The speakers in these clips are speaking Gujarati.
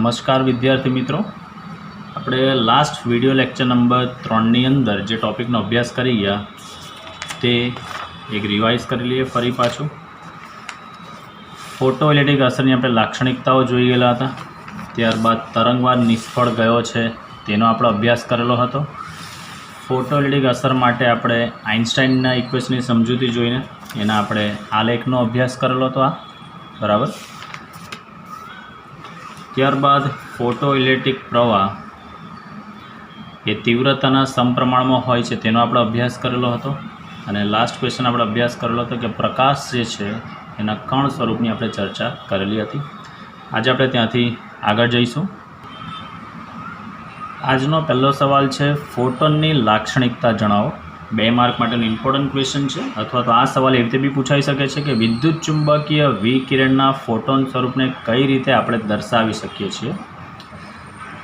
नमस्कार विद्यार्थी मित्रों, આપણે લાસ્ટ વિડિયો લેક્ચર નંબર 3 ની અંદર જે ટોપિકનો અભ્યાસ કરી ગયા તે એક રિવાઇઝ કરી લઈએ ફરી પાછું। ફોટો ઇલેક્ટ્રિક અસરની આપણે લાક્ષણિકતાઓ જોઈ ગયેલા હતા, ત્યારબાદ તરંગવાદ નિષ્ફળ ગયો છે તેનો આપણો અભ્યાસ કરેલો હતો। ફોટો ઇલેક્ટ્રિક અસર માટે આપણે આઇન્સ્ટાઇનના ઇક્વેશનની સમજૂતી જોઈને એના આપણે આલેખનો અભ્યાસ કરેલો હતો બરાબર। ત્યારબાદ ફોટો ઇલેક્ટ્રિક પ્રવાહ એ તીવ્રતાના સમપ્રમાણમાં હોય છે તેનો આપણે અભ્યાસ કરેલો હતો અને લાસ્ટ ક્વેશ્ચન આપણે અભ્યાસ કરેલો હતો કે પ્રકાશ જે છે એના કણ સ્વરૂપની આપણે ચર્ચા કરેલી હતી। આજે આપણે ત્યાંથી આગળ જઈશું। આજનો પહેલો સવાલ છે ફોટોનની લાક્ષણિકતા જણાવો। 2 માર્ક માટેનો ઇમ્પોર્ટન્ટ ક્વેશ્ચન છે, અથવા તો આ સવાલ એવી રીતે બી પૂછાઈ શકે છે કે વિદ્યુત ચુંબકીય વિકિરણના ફોટોન સ્વરૂપને કઈ રીતે આપણે દર્શાવી શકીએ છીએ।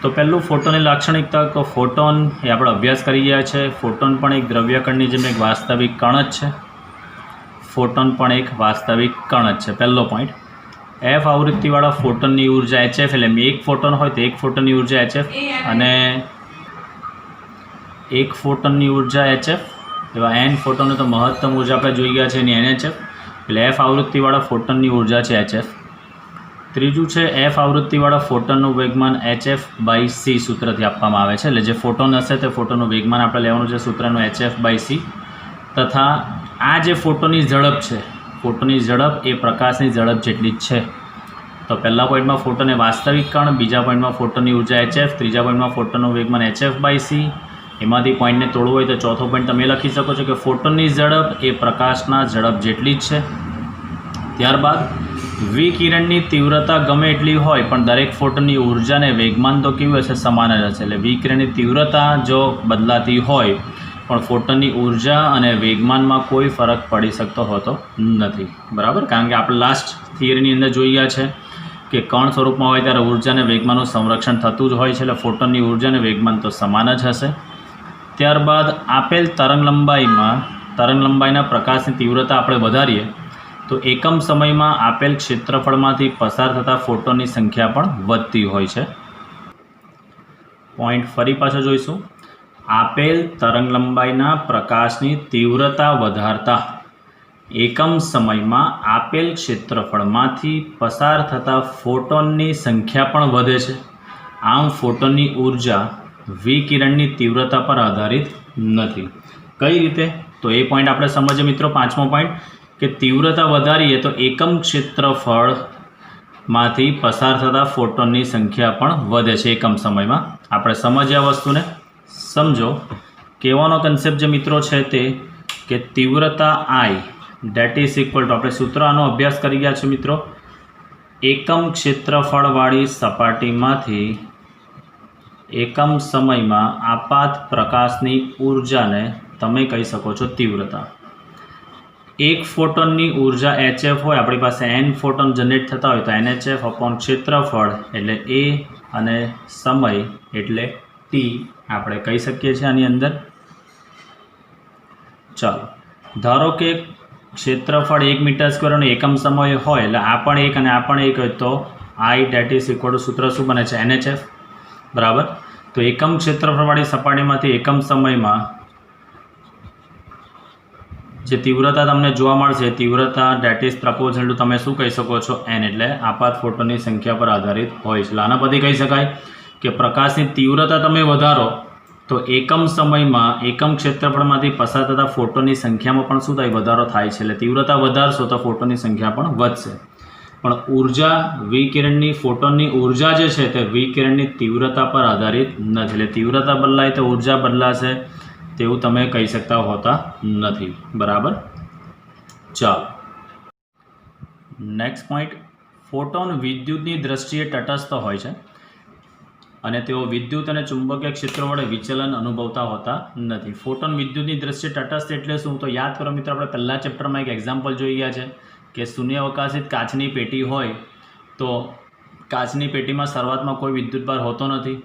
તો પહેલું ફોટોનની લાક્ષણિકતા તો ફોટોન એ આપણે અભ્યાસ કરી ગયા છે। ફોટોન પણ એક દ્રવ્યકણની જેમ એક વાસ્તવિક કણ જ છે। ફોટોન પણ એક વાસ્તવિક કણ જ છે, પહેલો પોઈન્ટ। એફ આવૃત્તિવાળા ફોટોનની ઉર્જા HF, એટલે એક ફોટોન હોય તો એક ફોટોનની ઉર્જા HF અને એક ફોટોનની ઉર્જા HF, એવા n ફોટોનની તો મહત્તમ ઉર્જા આપણે જોઈ ગયા છે એની NHF, એટલે એફ આવૃત્તિવાળા ફોટોનની ઉર્જા છે HF। ત્રીજું છે એફ આવૃત્તિવાળા ફોટોનનું વેગમાન HF/c સૂત્રથી આપવામાં આવે છે, એટલે જે ફોટોન હશે તે ફોટોનનું વેગમાન આપણે લેવાનું છે સૂત્રનું HF/c, તથા આ જે ફોટોનની ઝડપ છે, ફોટોનની ઝડપ એ પ્રકાશની ઝડપ જેટલી જ છે। તો પહેલા પોઈન્ટમાં ફોટોન એ વાસ્તવિક કણ, બીજા પોઈન્ટમાં ફોટોનની ઉર્જા HF, ત્રીજા પોઈન્ટમાં ફોટોનનું વેગમાન HF/c। એમાંથી પોઈન્ટને તોડવું હોય તો ચોથો પોઈન્ટ તમે લખી શકો છો કે ફોટોનની ઝડપ એ પ્રકાશના ઝડપ જેટલી જ છે। ત્યારબાદ વિકિરણની તીવ્રતા ગમે એટલી હોય પણ દરેક ફોટોનની ઉર્જા અને વેગમાન તો કેવું હશે, સમાન જ હશે। એટલે વિકિરણની તીવ્રતા જો બદલાતી હોય પણ ફોટોનની ઉર્જા અને વેગમાનમાં કોઈ ફરક પડી શકતો હોતો નથી, બરાબર। કારણ કે આપણે લાસ્ટ થિયરીની અંદર જોઈ ગયા છે કે કણ સ્વરૂપમાં હોય ત્યારે ઉર્જા અને વેગમાનનું સંરક્ષણ થતું જ હોય છે, એટલે ફોટોનની ઉર્જા અને વેગમાન તો સમાન જ હશે। ત્યારબાદ આપેલ તરંગલંબાઈના પ્રકાશની તીવ્રતા આપણે વધારીએ તો એકમ સમયમાં આપેલ ક્ષેત્રફળમાંથી પસાર થતા ફોટોનની સંખ્યા પણ વધતી હોય છે। પોઈન્ટ ફરી પાછો જોઈશું। આપેલ તરંગલંબાઈના પ્રકાશની તીવ્રતા વધારતા એકમ સમયમાં આપેલ ક્ષેત્રફળમાંથી પસાર થતા ફોટોનની સંખ્યા પણ વધે છે। આમ ફોટોનની ઉર્જા વિકિરણની તીવ્રતા પર આધારિત નથી। કઈ રીતે, તો એ પોઈન્ટ આપણે સમજીએ મિત્રો। પાંચમો પોઈન્ટ કે તીવ્રતા વધારીએ તો એકમ ક્ષેત્રફળમાંથી પસાર થતા ફોટોનની સંખ્યા પણ વધે છે એકમ સમયમાં। આપણે સમજ્યા વસ્તુને સમજો। કહેવાનો કન્સેપ્ટ જે મિત્રો છે તે કે તીવ્રતા I date is equal two, આપણે સૂત્ર આનો અભ્યાસ કરી ગયા છે મિત્રો, એકમ ક્ષેત્રફળવાળી સપાટીમાંથી એકમ સમયમાં આપાત પ્રકાશની ઉર્જાને તમે કહી શકો છો તીવ્રતા। એક ફોટોનની ઉર્જા HF હોય, આપણી પાસે n ફોટોન જનરેટ થતા હોય તો NHF અપોન ક્ષેત્રફળ એટલે A અને સમય એટલે T આપણે કહી શકીએ છીએ આની અંદર। ચાલો ધારો કે ક્ષેત્રફળ 1 મીટર સ્ક્વેર અને એકમ સમય હોય એટલે આ પણ 1 અને આ પણ 1 હોય તો I date is equal two સૂત્ર શું બને છે, NHF, બરાબર। તો એકમ ક્ષેત્રફળવાળી સપાટીમાંથી એકમ સમયમાં જે તીવ્રતા તમને જોવા મળશે, તીવ્રતા ડેટ ઇઝ પ્રપોઝલ ટુ તમે શું કહી શકો છો, n, એટલે આપાત ફોટોનની સંખ્યા પર આધારિત હોય છે। આના પરથી કહી શકાય કે પ્રકાશની તીવ્રતા તમે વધારો તો એકમ સમયમાં એકમ ક્ષેત્રફળમાંથી પસાર થતા ફોટોનની સંખ્યામાં પણ શું થાય, વધારો થાય છે। એટલે તીવ્રતા વધારશો તો ફોટોનની સંખ્યા પણ વધશે, પણ ઉર્જા વિકિરણની ફોટોનની ઉર્જા જે છે તે વિકિરણની તીવ્રતા પર આધારિત નથી। એટલે તીવ્રતા બદલાય તો ઉર્જા બદલાશે તેવું તમે કહી શકતા હોતા નથી, બરાબર। ચાલો નેક્સ્ટ પોઈન્ટ, ફોટોન વિદ્યુતની દ્રષ્ટિએ તટસ્થ હોય છે અને તેઓ વિદ્યુત અને ચુંબકીય ક્ષેત્રો વડે વિચલન અનુભવતા હોતા નથી। ફોટોન વિદ્યુતની દ્રષ્ટિએ તટસ્થ એટલે શું, તો યાદ કરો મિત્રો, આપણે પહેલા ચેપ્ટરમાં એક એક્ઝામ્પલ જોઈ ગયા છે કે શૂન્યાવકાશિત કાચની પેટી હોય તો કાચની પેટીમાં શરૂઆતમાં કોઈ વિદ્યુતભાર હોતો નથી।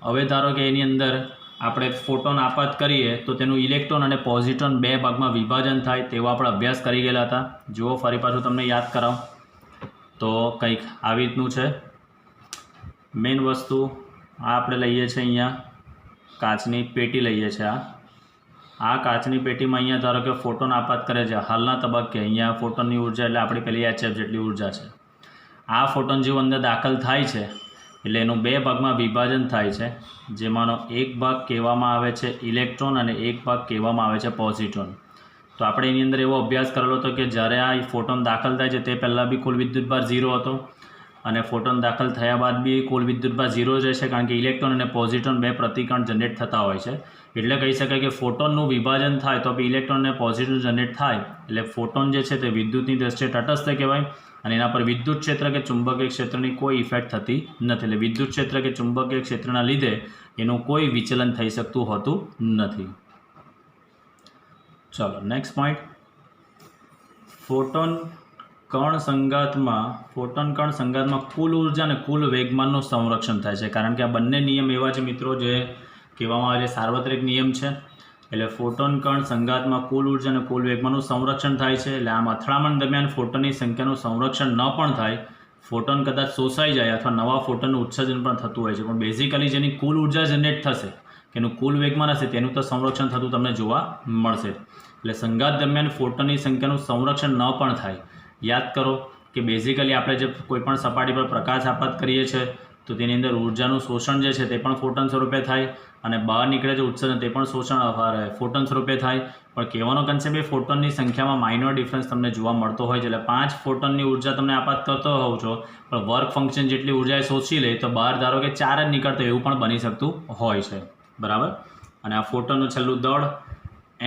હવે ધારો કે એની અંદર આપણે ફોટોન આપાત કરીએ તો તેનું ઇલેક્ટ્રોન અને પોઝિટ્રોન 2 ભાગમાં વિભાજન થાય તેવો આપણે અભ્યાસ કરી ગયેલા હતા। જુઓ ફરી પાછું તમને યાદ કરાવો તો કંઈક આવી રીતનું છે। મેઇન વસ્તુ આ આપણે લઈએ છીએ અહીંયા કાચની પેટી લઈએ છીએ આ કાચની પેટીમાં અહીંયા ધારો કે ફોટોન આપાત કરે છે હાલના તબક્કે અહીંયા ફોટોનની ઉર્જા એટલે આપણી પેલી HF જેટલી ઉર્જા છે આ ફોટોન જેવું અંદર દાખલ થાય છે એટલે એનું બે ભાગમાં વિભાજન થાય છે જેમાંનો એક ભાગ કહેવામાં આવે છે ઇલેક્ટ્રોન અને એક ભાગ કહેવામાં આવે છે પોઝિટ્રોન તો આપણે એની અંદર એવો અભ્યાસ કરેલો હતો કે જ્યારે આ ફોટોન દાખલ થાય છે તે પહેલાં બી કુલ વિદ્યુતભાર 0 હતો અને ફોટોન દાખલ થયા બાદ બી કુલ વિદ્યુતભાર 0 જ રહેશે કારણ કે ઇલેક્ટ્રોન અને પોઝિટ્રોન બે પ્રતિકણ જનરેટ થતા હોય છે એટલે કહી શકાય કે ફોટોનનું વિભાજન થાય તો બી ઇલેક્ટ્રોન અને પોઝિટ્રોન જનરેટ થાય એટલે ફોટોન જે છે તે વિદ્યુતની દ્રષ્ટિએ તટસ્થ કહેવાય અને એના પર વિદ્યુત ક્ષેત્ર કે ચુંબકીય ક્ષેત્રની કોઈ ઇફેક્ટ થતી નથી એટલે વિદ્યુત ક્ષેત્ર કે ચુંબકીય ક્ષેત્રના લીધે એનું કોઈ વિચલન થઈ શકતું હોતું નથી. ચલો નેક્સ્ટ પોઈન્ટ ફોટોન કણ સંઘાતમાં કુલ ઉર્જા અને કુલ વેગમાનનું સંરક્ષણ થાય છે કારણ કે આ બંને નિયમ એવા છે મિત્રો જે કહેવામાં આવે છે સાર્વત્રિક નિયમ છે એટલે ફોટોન કણ સંઘાતમાં કુલ ઉર્જા અને કુલ વેગમાનનું સંરક્ષણ થાય છે એટલે આમ અથડામણ દરમિયાન ફોટોનની સંખ્યાનું સંરક્ષણ ન પણ થાય ફોટોન કદાચ શોષાઈ જાય અથવા નવા ફોટોનનું ઉત્સર્જન પણ થતું હોય છે પણ બેઝિકલી જેની કુલ ઉર્જા જનરેટ થશે કે એનું કુલ વેગમાન હશે તેનું તો સંરક્ષણ થતું તમને જોવા મળશે એટલે સંઘાત દરમિયાન ફોટોનની સંખ્યાનું સંરક્ષણ ન પણ થાય. યાદ કરો કે બેઝિકલી આપણે જે કોઈપણ સપાટી પર પ્રકાશ આપાત કરીએ છીએ તો તેની અંદર ઉર્જાનું શોષણ જે છે તે પણ ફોટોન સ્વરૂપે થાય અને બહાર નીકળે છે ઉત્સર્જન તે પણ ફોટોન સ્વરૂપે થાય પણ કહેવાનો કન્સેપ્ટ એ ફોટોનની સંખ્યામાં માઇનોર ડિફરન્સ તમને જોવા મળતો હોય છે એટલે 5 ફોટોનની ઉર્જા તમને આપાત કરતો હોવ છો પણ વર્ક ફંક્શન જેટલી ઉર્જા એ શોષી લે તો બહાર ધારો કે 4 જ નીકળતો એવું પણ બની શકતું હોય છે બરાબર. અને આ ફોટોનનું છેલ્લું દળ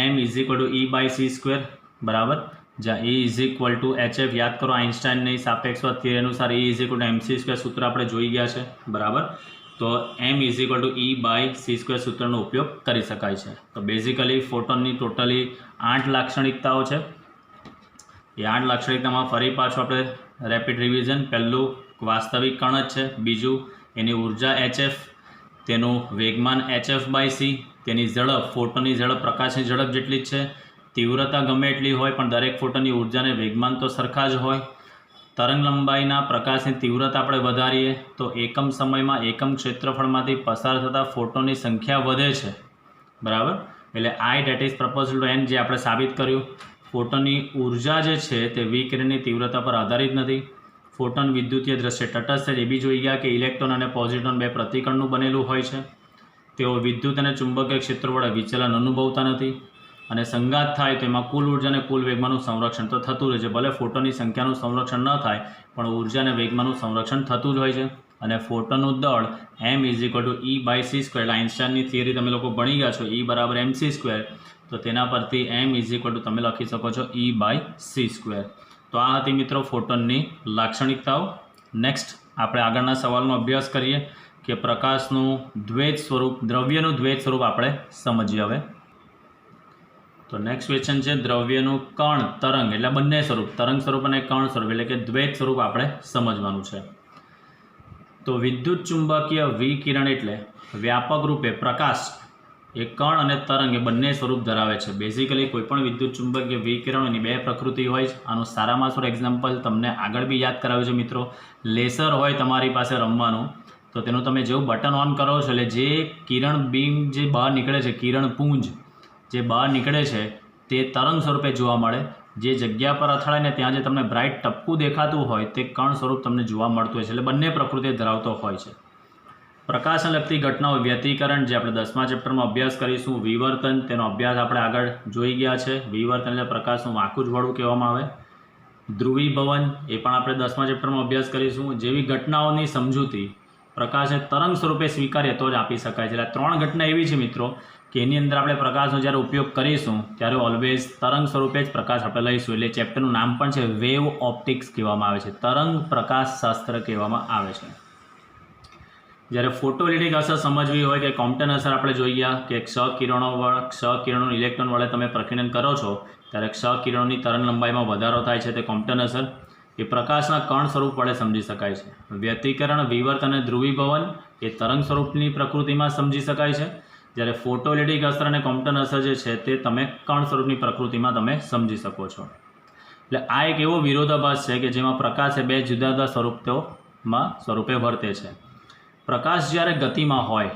m = E/c², બરાબર, જ્યાં E = HF. યાદ કરો આઇન્સ્ટાઈનની સાપેક્ષવાદ થિયરી અનુસાર E = mc² સૂત્ર આપણે જોઈ ગયા છે બરાબર. તો m = E/c² સૂત્રનો ઉપયોગ કરી શકાય છે. તો બેઝિકલી ફોટોનની ટોટલી 8 લાક્ષણિકતાઓ છે. એ 8 લાક્ષણિકતામાં ફરી પાછું આપણે રેપિડ રિવિઝન. પહેલું વાસ્તવિક કણ જ છે, બીજું એની ઉર્જા HF, તેનું વેગમાન HF/c, તેની ઝડપ ફોટોનની ઝડપ પ્રકાશની ઝડપ જેટલી જ છે, તીવ્રતા ગમે એટલી હોય પણ દરેક ફોટોનની ઉર્જાને વેગમાન તો સરખા જ હોય. તરંગ લંબાઈના પ્રકાશની તીવ્રતા આપણે વધારીએ તો એકમ સમયમાં એકમ ક્ષેત્રફળમાંથી પસાર થતા ફોટોનની સંખ્યા વધે છે બરાબર. એટલે I that is proportional to n જે આપણે સાબિત કર્યું. ફોટોનની ઉર્જા જે છે તે વિકિરણની તીવ્રતા પર આધારિત નથી. ફોટોન વિદ્યુતીય દ્રષ્ટિએ તટસ્થ છે. એ બી જોઈ ગયા કે ઇલેક્ટ્રોન અને પોઝિટ્રોન બે પ્રતિકણનું બનેલું હોય છે. તેઓ વિદ્યુત અને ચુંબકીય ક્ષેત્રો વડે વિચલન અનુભવતા નથી અને સંઘાત થાય તો એમાં કુલ ઉર્જા અને કુલ વેગમાનનું સંરક્ષણ તો થતું રહે છે. ભલે ફોટોનની સંખ્યાનું સંરક્ષણ ન થાય પણ ઉર્જા અને વેગમાનનું સંરક્ષણ થતું જ હોય છે. અને ફોટોનનું દળ m = E/c². આઇન્સ્ટાઈનની થિયરી તમે લોકો ભણી ગયા છો E = mc². તો તેના પરથી m = તમે લખી શકો છો E/c². તો આ હતી મિત્રો ફોટોનની લાક્ષણિકતાઓ. નેક્સ્ટ આપણે આગળના સવાલનો અભ્યાસ કરીએ કે પ્રકાશનું દ્વૈત સ્વરૂપ, દ્રવ્યનું દ્વૈત સ્વરૂપ આપણે સમજીએ હવે. તો નેક્સ્ટ ક્વેશ્ચન છે દ્રવ્યનું કણ તરંગ એટલે બંને સ્વરૂપ, તરંગ સ્વરૂપ અને કણ સ્વરૂપ એટલે કે દ્વૈત સ્વરૂપ આપણે સમજવાનું છે. તો વિદ્યુત ચુંબકીય વિકિરણ એટલે વ્યાપક રૂપે પ્રકાશ એ કણ અને તરંગ એ બંને સ્વરૂપ ધરાવે છે. બેઝિકલી કોઈપણ વિદ્યુત ચુંબકીય વિકિરણોની બે પ્રકૃતિ હોય છે. આનું સારામાં સારું એક્ઝામ્પલ તમને આગળ બી યાદ કરાવ્યું છે મિત્રો. લેસર હોય તમારી પાસે રમવાનું તો તેનું તમે જેવું બટન ઓન કરો છો એટલે જે કિરણ બીમ જે બહાર નીકળે છે, કિરણ પુંજ જે બહાર નીકળે છે તે તરંગ સ્વરૂપે જોવા મળે. જે જગ્યા પર અથડાઈને ત્યાં જે તમને બ્રાઇટ ટપકું દેખાતું હોય તે કણ સ્વરૂપ તમને જોવા મળતું હોય છે. એટલે બંને પ્રકૃતિ ધરાવતો હોય છે. પ્રકાશને લગતી ઘટનાઓ વ્યતિકરણ જે આપણે 10મા ચેપ્ટરમાં અભ્યાસ કરીશું. વિવર્તન તેનો અભ્યાસ આપણે આગળ જોઈ ગયા છે. વિવર્તન એટલે પ્રકાશનું વાંકું જ વળું કહેવામાં આવે. ધ્રુવીભવન એ પણ આપણે 10મા ચેપ્ટરમાં અભ્યાસ કરીશું. જેવી ઘટનાઓની સમજૂતી પ્રકાશને તરંગ સ્વરૂપે સ્વીકાર્ય તો જ આપી શકાય છે. એટલે 3 ઘટના એવી છે મિત્રો કે એની અંદર આપણે પ્રકાશનો જ્યારે ઉપયોગ કરીશું ત્યારે ઓલવેઝ તરંગ સ્વરૂપે જ પ્રકાશ આપણે લઈશું. એટલે ચેપ્ટરનું નામ પણ છે વેવ ઓપ્ટિક્સ કહેવામાં આવે છે, તરંગ પ્રકાશ શાસ્ત્ર કહેવામાં આવે છે. જ્યારે ફોટોલિટિક અસર સમજવી હોય કે કોમ્પટન અસર આપણે જોઈ ગયા કે ક્ષ કિરણોનું ઇલેક્ટ્રોન વડે તમે પ્રકીર્ણન કરો છો ત્યારે ક્ષ કિરણોની તરંગ લંબાઈમાં વધારો થાય છે તે કોમ્પટન અસર. એ પ્રકાશના કણ સ્વરૂપ વડે સમજી શકાય છે. વ્યતિકરણ, વિવર્તન અને ધ્રુવીભવન એ તરંગ સ્વરૂપની પ્રકૃતિમાં સમજી શકાય છે. જ્યારે ફોટોલિટિક અસર અને કોમ્પટન અસર જે છે તે તમે કણ સ્વરૂપની પ્રકૃતિમાં તમે સમજી શકો છો. એટલે આ એક એવો વિરોધાભાસ છે કે જેમાં પ્રકાશ એ બે જુદા જુદા સ્વરૂપે વર્તે છે. પ્રકાશ જ્યારે ગતિમાં હોય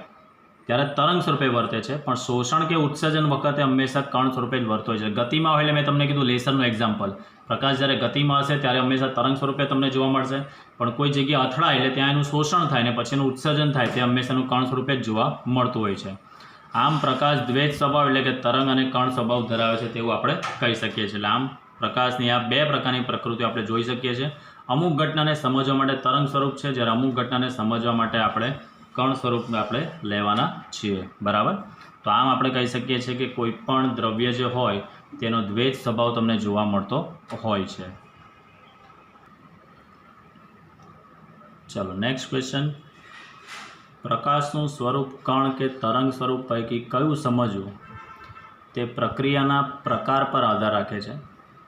ત્યારે તરંગ સ્વરૂપે વર્તે છે, પણ શોષણ કે ઉત્સર્જન વખતે હંમેશા કણ સ્વરૂપે જ વર્તો હોય છે. ગતિમાં હોય એટલે મેં તમને કીધું લેસરનું એક્ઝામ્પલ, પ્રકાશ જ્યારે ગતિમાં હશે ત્યારે હંમેશા તરંગ સ્વરૂપે તમને જોવા મળશે, પણ કોઈ જગ્યાએ અથડાય એટલે ત્યાં એનું શોષણ થાય ને પછી એનું ઉત્સર્જન થાય તે હંમેશાનું કણ સ્વરૂપે જ જોવા મળતું હોય છે. આમ પ્રકાશ દ્વૈત સ્વભાવ એટલે કે તરંગ અને કણ સ્વભાવ ધરાવે છે તેવું આપણે કહી શકીએ છીએ. એટલે આમ પ્રકાશની આ બે પ્રકારની પ્રકૃતિ આપણે જોઈ શકીએ છીએ. અમુક ઘટનાને સમજવા માટે તરંગ સ્વરૂપ છે, જ્યારે અમુક ઘટનાને સમજવા માટે આપણે કણ સ્વરૂપને આપણે લેવાના છીએ. બરાબર. તો આમ આપણે કહી શકીએ છીએ કે કોઈ પણ દ્રવ્ય જે હોય તેનો દ્વૈત સ્વભાવ તમને જોવા મળતો હોય છે. ચલો નેક્સ્ટ ક્વેશ્ચન. પ્રકાશનું સ્વરૂપ કણ કે તરંગ સ્વરૂપ પૈકી કયું સમજવું તે પ્રક્રિયાના પ્રકાર પર આધાર રાખે છે.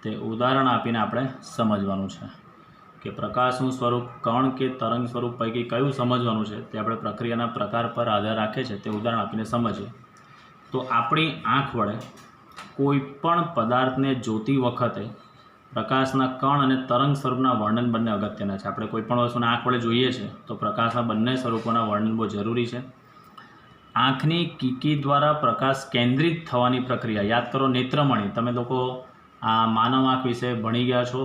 તે ઉદાહરણ આપીને આપણે સમજવાનું છે કે પ્રકાશનું સ્વરૂપ કણ કે તરંગ સ્વરૂપ પૈકી કયું સમજવાનું છે તે આપણે પ્રક્રિયાના પ્રકાર પર આધાર રાખે છે તે ઉદાહરણ આપીને સમજીએ. તો આપણી આંખ વડે કોઈ પણ પદાર્થને જોતી વખતે પ્રકાશના કણ અને તરંગ સ્વરૂપના વર્ણન બંને અગત્યના છે. આપણે કોઈ પણ વસ્તુને આંખ વડે જોઈએ છે તો પ્રકાશના બંને સ્વરૂપોના વર્ણન બહુ જરૂરી છે. આંખની કીકી દ્વારા પ્રકાશ કેન્દ્રિત થવાની પ્રક્રિયા, યાદ કરો નેત્રમણી, તમે લોકો આ માનવ આંખ વિશે ભણી ગયા છો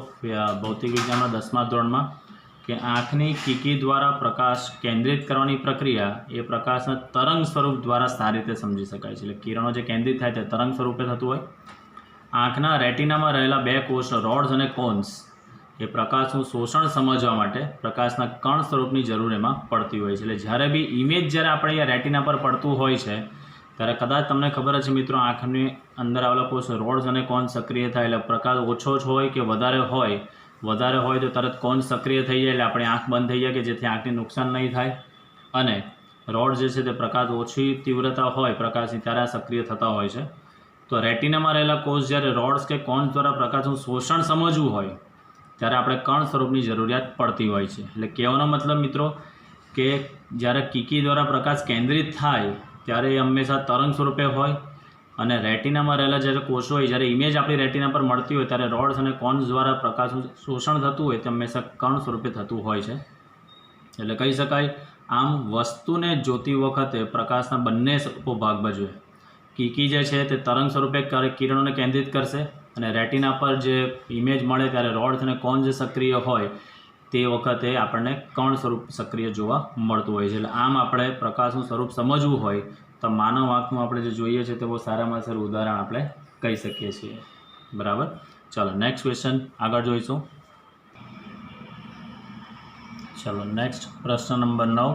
ભૌતિક વિજ્ઞાનમાં 10મા ધોરણમાં, કે આંખની કીકી દ્વારા પ્રકાશ કેન્દ્રિત કરવાની પ્રક્રિયા એ પ્રકાશના તરંગ સ્વરૂપ દ્વારા સારી રીતે સમજી શકાય છે. એટલે કિરણો જે કેન્દ્રિત થાય તે તરંગ સ્વરૂપે થતું હોય. આંખના રેટિનામાં રહેલા બે કોષ રોડ્સ અને કોન્સ એ પ્રકાશનું શોષણ સમજવા માટે પ્રકાશના કણ સ્વરૂપની જરૂર એમાં પડતી હોય છે. એટલે જ્યારે બી ઇમેજ જ્યારે આપણે રેટિના પર પડતું હોય છે ત્યારે કદાચ તમને ખબર છે મિત્રો, આંખની અંદર આવેલા કોષ રોડ્સ અને કોન્સ સક્રિય થાય એટલે પ્રકાશ ઓછો જ હોય કે વધારે હોય તો તરત કોન્સ સક્રિય થઈ જાય એટલે આપણી આંખ બંધ થઈ જાય કે જેથી આંખને નુકસાન નહીં થાય. અને રોડ જે છે તે પ્રકાશ ઓછી તીવ્રતા હોય પ્રકાશની ત્યારે આ સક્રિય થતા હોય છે. તો રેટિનામાં રહેલા કોષ જ્યારે રોડ્સ કે કોન્સ દ્વારા પ્રકાશનું શોષણ સમજવું હોય ત્યારે આપણે કણ સ્વરૂપની જરૂરિયાત પડતી હોય છે. એટલે કહેવાનો મતલબ મિત્રો કે જ્યારે કીકી દ્વારા પ્રકાશ કેન્દ્રિત થાય ત્યારે એ હંમેશા તરંગ સ્વરૂપે હોય, અને રેટિનામાં રહેલા જ્યારે કોષો હોય જ્યારે ઇમેજ આપણી રેટિના પર મળતી હોય ત્યારે રોડ્સ અને કોન્સ દ્વારા પ્રકાશનું શોષણ થતું હોય તે હંમેશા કણ સ્વરૂપે થતું હોય છે. એટલે કહી શકાય આમ વસ્તુને જોતી વખતે પ્રકાશના બંને સ્વરૂપો ભાગ ભજવે. કીકી જે છે તે તરંગ સ્વરૂપે કિરણોને કેન્દ્રિત કરશે, અને રેટિના પર જે ઇમેજ મળે ત્યારે રોડ્સ અને કોન્સ જે સક્રિય હોય તે વખતે આપણને કણ સ્વરૂપ સક્રિય જોવા મળતું હોય છે. એટલે આમ આપણે પ્રકાશનું સ્વરૂપ સમજવું હોય તો માનવ આંખનું આપણે જે જોઈએ છે તે બહુ સારામાં સારું ઉદાહરણ આપણે કહી શકીએ છીએ. બરાબર. ચાલો નેક્સ્ટ ક્વેશ્ચન આગળ જોઈશું. ચાલો નેક્સ્ટ પ્રશ્ન નંબર 9.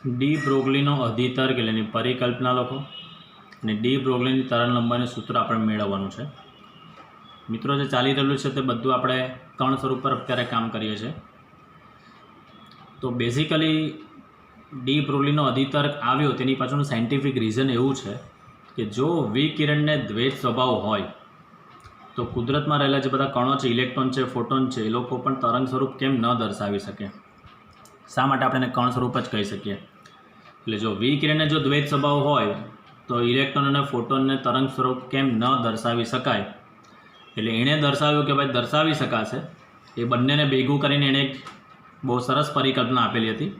ડી બ્રોગલીનો અધિતર્ક એટલે એની પરિકલ્પના લખો, અને ડી બ્રોગલીની તરંગલંબાઈનું સૂત્ર આપણે મેળવવાનું છે. મિત્રો જે ચાલી રહેલું છે તે બધું આપણે કણ સ્વરૂપ પર અત્યારે કામ કરીએ છીએ. તો બેઝિકલી ડી બ્રોગલીનો અધિતર્ક આવ્યો તેની પાછળનું સાયન્ટિફિક રીઝન એવું છે કે જો વિકિરણને દ્વૈત સ્વભાવ હોય તો કુદરતમાં રહેલા જે બધા કણો છે, ઇલેક્ટ્રોન છે, ફોટોન છે, એ લોકો પણ તરંગ સ્વરૂપ કેમ ન દર્શાવી શકે? શા માટે આપણે એને કણ સ્વરૂપ જ કહી શકીએ? એટલે જો વિકિરણને જો દ્વૈત સ્વભાવ હોય તો ઇલેક્ટ્રોન અને ફોટોનને તરંગ સ્વરૂપ કેમ ન દર્શાવી શકાય? એટલે એણે દર્શાવ્યું કે ભાઈ દર્શાવી શકાશે. એ બંનેને ભેગું કરીને એણે એક બહુ સરસ પરિકલ્પના આપેલી હતી.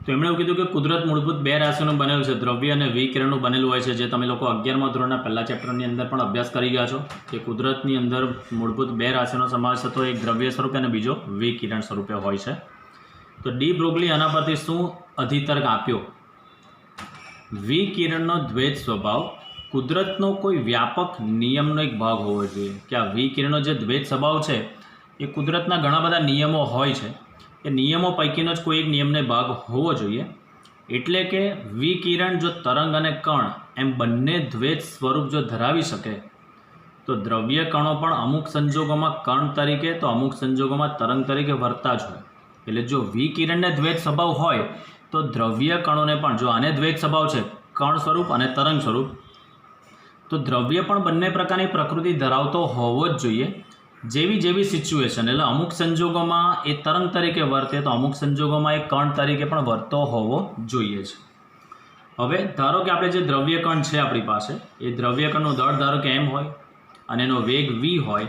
તો એમણે એવું કીધું કે કુદરત મૂળભૂત બે રાશિઓનું બનેલું છે, દ્રવ્ય અને વિકિરણનું બનેલું હોય છે, જે તમે લોકો 11મા ધોરણના પહેલા ચેપ્ટરની અંદર પણ અભ્યાસ કરી ગયા છો કે કુદરતની અંદર મૂળભૂત બે રાશિઓનો સમાવેશ થતો, એક દ્રવ્ય સ્વરૂપે અને બીજો વિકિરણ સ્વરૂપે હોય છે. તો ડી બ્રોગલી આના પરથી શું અધિતર્ક આપ્યો? વિકિરણનો દ્વૈત સ્વભાવ કુદરતનો કોઈ વ્યાપક નિયમનો એક ભાગ હોવો જોઈએ. કે આ વિકિરણનો જે દ્વૈત સ્વભાવ છે એ કુદરતના ઘણા બધા નિયમો હોય છે, એ નિયમો પૈકીનો જ કોઈ એક નિયમને ભાગ હોવો જોઈએ. એટલે કે વિકિરણ જો તરંગ અને કણ એમ બંને દ્વૈત સ્વરૂપ જો ધરાવી શકે તો દ્રવ્ય કણો પણ અમુક સંજોગોમાં કણ તરીકે તો અમુક સંજોગોમાં તરંગ તરીકે વર્તા જ હોય. એટલે જો વિકિરણને દ્વૈત સ્વભાવ હોય તો દ્રવ્ય કણોને પણ, જો આને દ્વૈત સ્વભાવ છે કણ સ્વરૂપ અને તરંગ સ્વરૂપ, તો દ્રવ્ય પણ બંને પ્રકારની પ્રકૃતિ ધરાવતો હોવો જ જોઈએ. જેવી સિચ્યુએશન, એટલે અમુક સંજોગોમાં એ તરંગ તરીકે વર્તે તો અમુક સંજોગોમાં એ કણ તરીકે પણ વર્તો હોવો જોઈએ છે. હવે ધારો કે આપણે જે દ્રવ્ય કણ છે આપણી પાસે, એ દ્રવ્ય કણનું દળ ધારો કે m હોય અને એનો વેગ v હોય,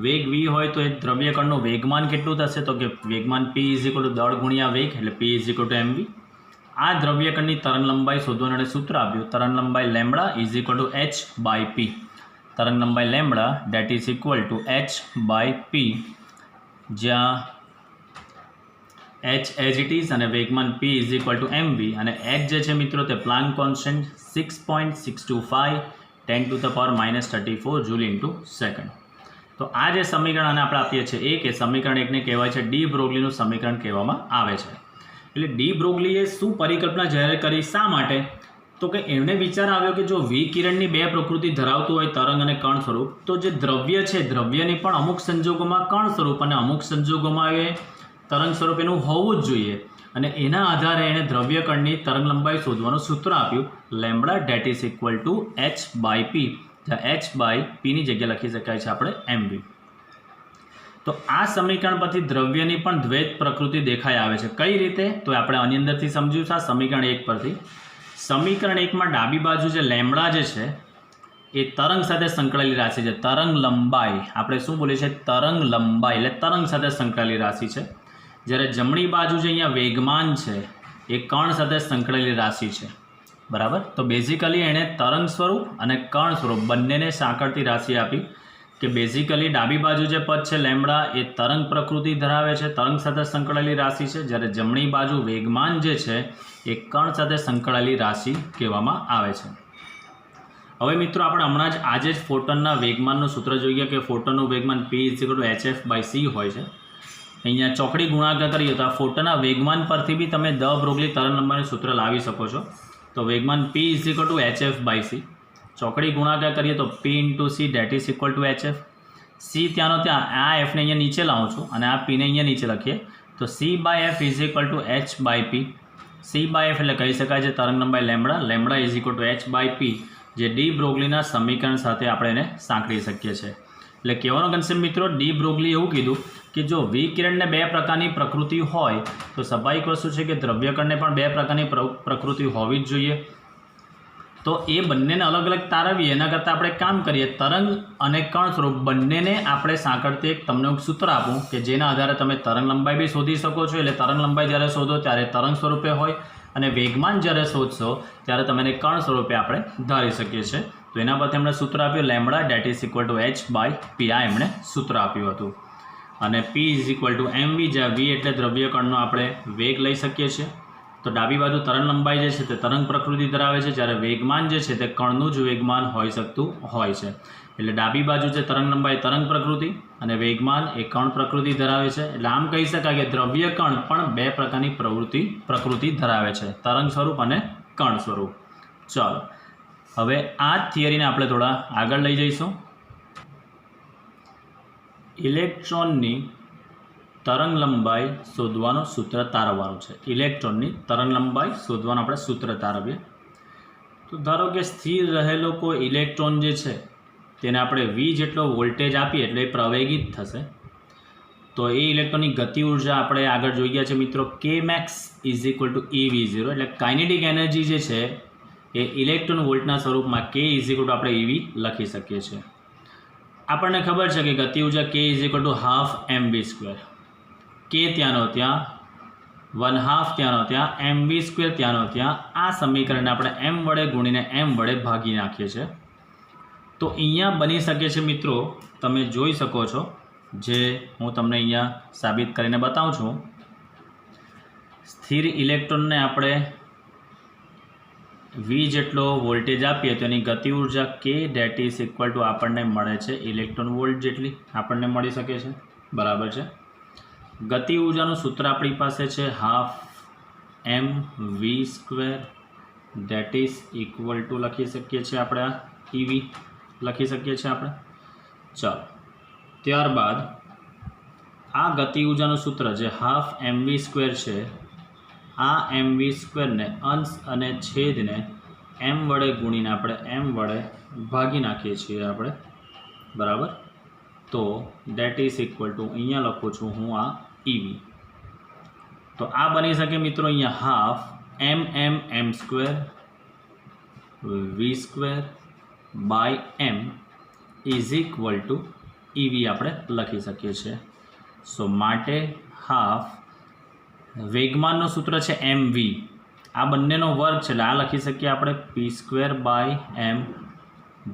વેગ v હોય તો એ દ્રવ્યકણનું વેગમાન કેટલું થશે? તો કે વેગમાન p = દળ ગુણ્યા વેગ, એટલે p = mv. આ દ્રવ્યકણની તરંગ લંબાઈ શોધવાનું સૂત્ર આપ્યું, તરંગ લંબાઈ લેમ્બડા = h/p. તરંગ લંબાઈ lambda that is equal to h/p, જ્યાં h as it is અને વેગમાન p = mv, અને h જે છે મિત્રો તે પ્લાન્ક કોન્સ્ટન્ટ 6.625 10⁻34 J/s. તો આ જે સમીકરણ આને આપણે આપીએ છીએ કે સમીકરણ એકને કહેવાય છે ડી બ્રોગલીનું સમીકરણ કહેવામાં આવે છે. એટલે ડી બ્રોગલીએ શું પરિકલ્પના જાહેર કરી, શા માટે? તો કે એમને વિચાર આવ્યો કે જો વિકિરણની બે પ્રકૃતિ ધરાવતું હોય તરંગ અને કણ સ્વરૂપ, તો જે દ્રવ્ય છે દ્રવ્યની પણ અમુક સંજોગોમાં કણ સ્વરૂપ અને અમુક સંજોગોમાં એ તરંગ સ્વરૂપ એનું હોવું જ જોઈએ. અને એના આધારે એણે દ્રવ્યકણની તરંગ લંબાઈ શોધવાનું સૂત્ર આપ્યું, lambda that is equal to h/p, જ્યાં h/p ની જગ્યા લખી શકાય છે આપણે mv. તો આ સમીકરણ પરથી દ્રવ્યની પણ દ્વૈત પ્રકૃતિ દેખાઈ આવે છે. કઈ રીતે? તો આપણે આની અંદરથી સમજ્યું છે સમીકરણ 1 પરથી. સમીકરણ 1માં ડાબી બાજુ જે લેમ્બડા જે છે એ તરંગ સાથે સંકળાયેલી રાશિ છે. તરંગ લંબાઈ આપણે શું બોલીએ છીએ? તરંગ લંબાઈ એટલે તરંગ સાથે સંકળાયેલી રાશિ છે. જ્યારે જમણી બાજુ જે અહીંયા વેગમાન છે એ કણ સાથે સંકળાયેલી રાશિ છે. બરાબર. તો બેઝિકલી એણે તરંગ સ્વરૂપ અને કણ સ્વરૂપ બંનેને સાંકળતી રાશિ આપી કે બેઝિકલી ડાબી બાજુ જે પદ છે લેમ્બડા એ તરંગ પ્રકૃતિ ધરાવે છે, તરંગ સાથે સંકળાયેલી રાશિ છે, જ્યારે જમણી બાજુ વેગમાન જે છે એ કણ સાથે સંકળાયેલી રાશિ કહેવામાં આવે છે. હવે મિત્રો આપણે હમણાં જ આજે જ ફોટોનના વેગમાનનું સૂત્ર જોઈએ કે ફોટોનનું વેગમાન p = hf/c હોય છે. અહીંયા ચોકડી ગુણાકાર કરીએ તો આ ફોટોના વેગમાન પરથી બી તમે દ બ્રોગલી તરંગ લંબાઈનું સૂત્ર લાવી શકો છો. તો વેગમાન p = hf/c, ચોકડી ગુણાકાર કરીએ તો p × c that is equal to hf. c ત્યાંનો ત્યાં, આ fને અહીંયા નીચે લાવું છું અને આ p ને અહીંયા નીચે લખીએ તો c/f = h/p. c/f એટલે કહી શકાય છે તરંગ લંબાઈ લેમ્બડા, લેમ્બડા = h/p, જે ડી બ્રોગલીના સમીકરણ સાથે આપણે એને સાંકળી શકીએ છીએ. એટલે કહેવાનો કન્સેપ્ટ મિત્રો, ડી બ્રોગલી એવું કીધું કે જો વિકિરણને બે પ્રકારની પ્રકૃતિ હોય તો સ્વાભાવિક વસ્તુ છે કે દ્રવ્યકણને પણ બે પ્રકારની પ્રકૃતિ હોવી જ જોઈએ. તો એ બંનેને અલગ અલગ તારવીએ એના કરતાં આપણે કામ કરીએ, તરંગ અને કણ સ્વરૂપ બંનેને આપણે સાંકળતી એક તમને સૂત્ર આપું કે જેના આધારે તમે તરંગ લંબાઈ બી શોધી શકો છો. એટલે તરંગ લંબાઈ જ્યારે શોધો ત્યારે તરંગ સ્વરૂપે હોય અને વેગમાન જ્યારે શોધશો ત્યારે તમે કણ સ્વરૂપે આપણે ધારી શકીએ છીએ. તો એના પરથી એમણે સૂત્ર આપ્યું lambda that is equal to h/p. આ એમણે સૂત્ર આપ્યું હતું. અને p = mv, જ્યાં v એટલે દ્રવ્યકણનો આપણે વેગ લઈ શકીએ છીએ. તો ડાબી બાજુ તરંગ લંબાઈ જે છે તે તરંગ પ્રકૃતિ ધરાવે છે, જ્યારે વેગમાન જે છે તે કણનું જ વેગમાન હોઈ શકતું હોય છે. એટલે ડાબી બાજુ જે તરંગ લંબાઈ તરંગ પ્રકૃતિ અને વેગમાન એ કણ પ્રકૃતિ ધરાવે છે. એટલે આમ કહી શકાય કે દ્રવ્ય કણ પણ બે પ્રકારની પ્રકૃતિ ધરાવે છે, તરંગ સ્વરૂપ અને કણ સ્વરૂપ. ચાલો હવે આ થિયરીને આપણે થોડા આગળ લઈ જઈશું. ઇલેક્ટ્રોનની તરંગ લંબાઈ શોધવાનું સૂત્ર તારવવાનું છે. ઇલેક્ટ્રોનની તરંગ લંબાઈ શોધવાનું આપણે સૂત્ર તારવીએ. તો ધારો કે સ્થિર રહેલો કોઈ ઇલેક્ટ્રોન જે છે તેને આપણે v જેટલો વોલ્ટેજ આપીએ એટલે એ પ્રવેગિત થશે. તો એ ઇલેક્ટ્રોનની ગતિ ઉર્જા આપણે આગળ જોઈ ગયા છે મિત્રો, kmax = ev0. એટલે કાઇનેટિક એનર્જી જે છે એ ઇલેક્ટ્રોન વોલ્ટના સ્વરૂપમાં k = આપણે ev લખી શકીએ છીએ. આપણને ખબર છે કે ગતિ ઉર્જા k = ½ mv². k ત્યાંનો ત્યાં, 1/2 ત્યાંનો ત્યાં, mv² ત્યાંનો ત્યાં. આ સમીકરણને આપણે m વડે ગુણીને m વડે ભાગી નાખીએ છીએ. તો અહીંયા બની શકે છે મિત્રો, તમે જોઈ શકો છો, જે હું તમને અહીંયા સાબિત કરીને બતાવું છું. સ્થિર ઇલેક્ટ્રોનને આપણે v જેટલો વોલ્ટેજ આપીએ તો એની ગતિ ઉર્જા k that is equal to આપણને મળે છે ઇલેક્ટ્રોન વોલ્ટ જેટલી આપણને મળી શકે છે. બરાબર છે. ગતિ ઉર્જાનું સૂત્ર આપણી પાસે છે ½ mv² that is equal to લખી શકીએ છીએ આપણે, આ ev લખી શકીએ છીએ આપણે. ચાલો ત્યારબાદ આ ગતિ ઉર્જાનું સૂત્ર જે ½ mv² છે, આ mv² ને અંશ અને છેદને m વડે ગુણીને આપણે m વડે ભાગી નાખીએ છીએ આપણે. બરાબર. તો that is equal to અહીંયા લખું છું હું આ ev. તો આ બની શકે મિત્રો અહીંયા ½ mm² v² by m is equal to EV આપણે લખી શકીએ છીએ. સો માટે હાફ વેગમાનનું સૂત્ર છે mv, આ બંનેનો વર્ગ છે એટલે આ લખી શકીએ આપણે p²/m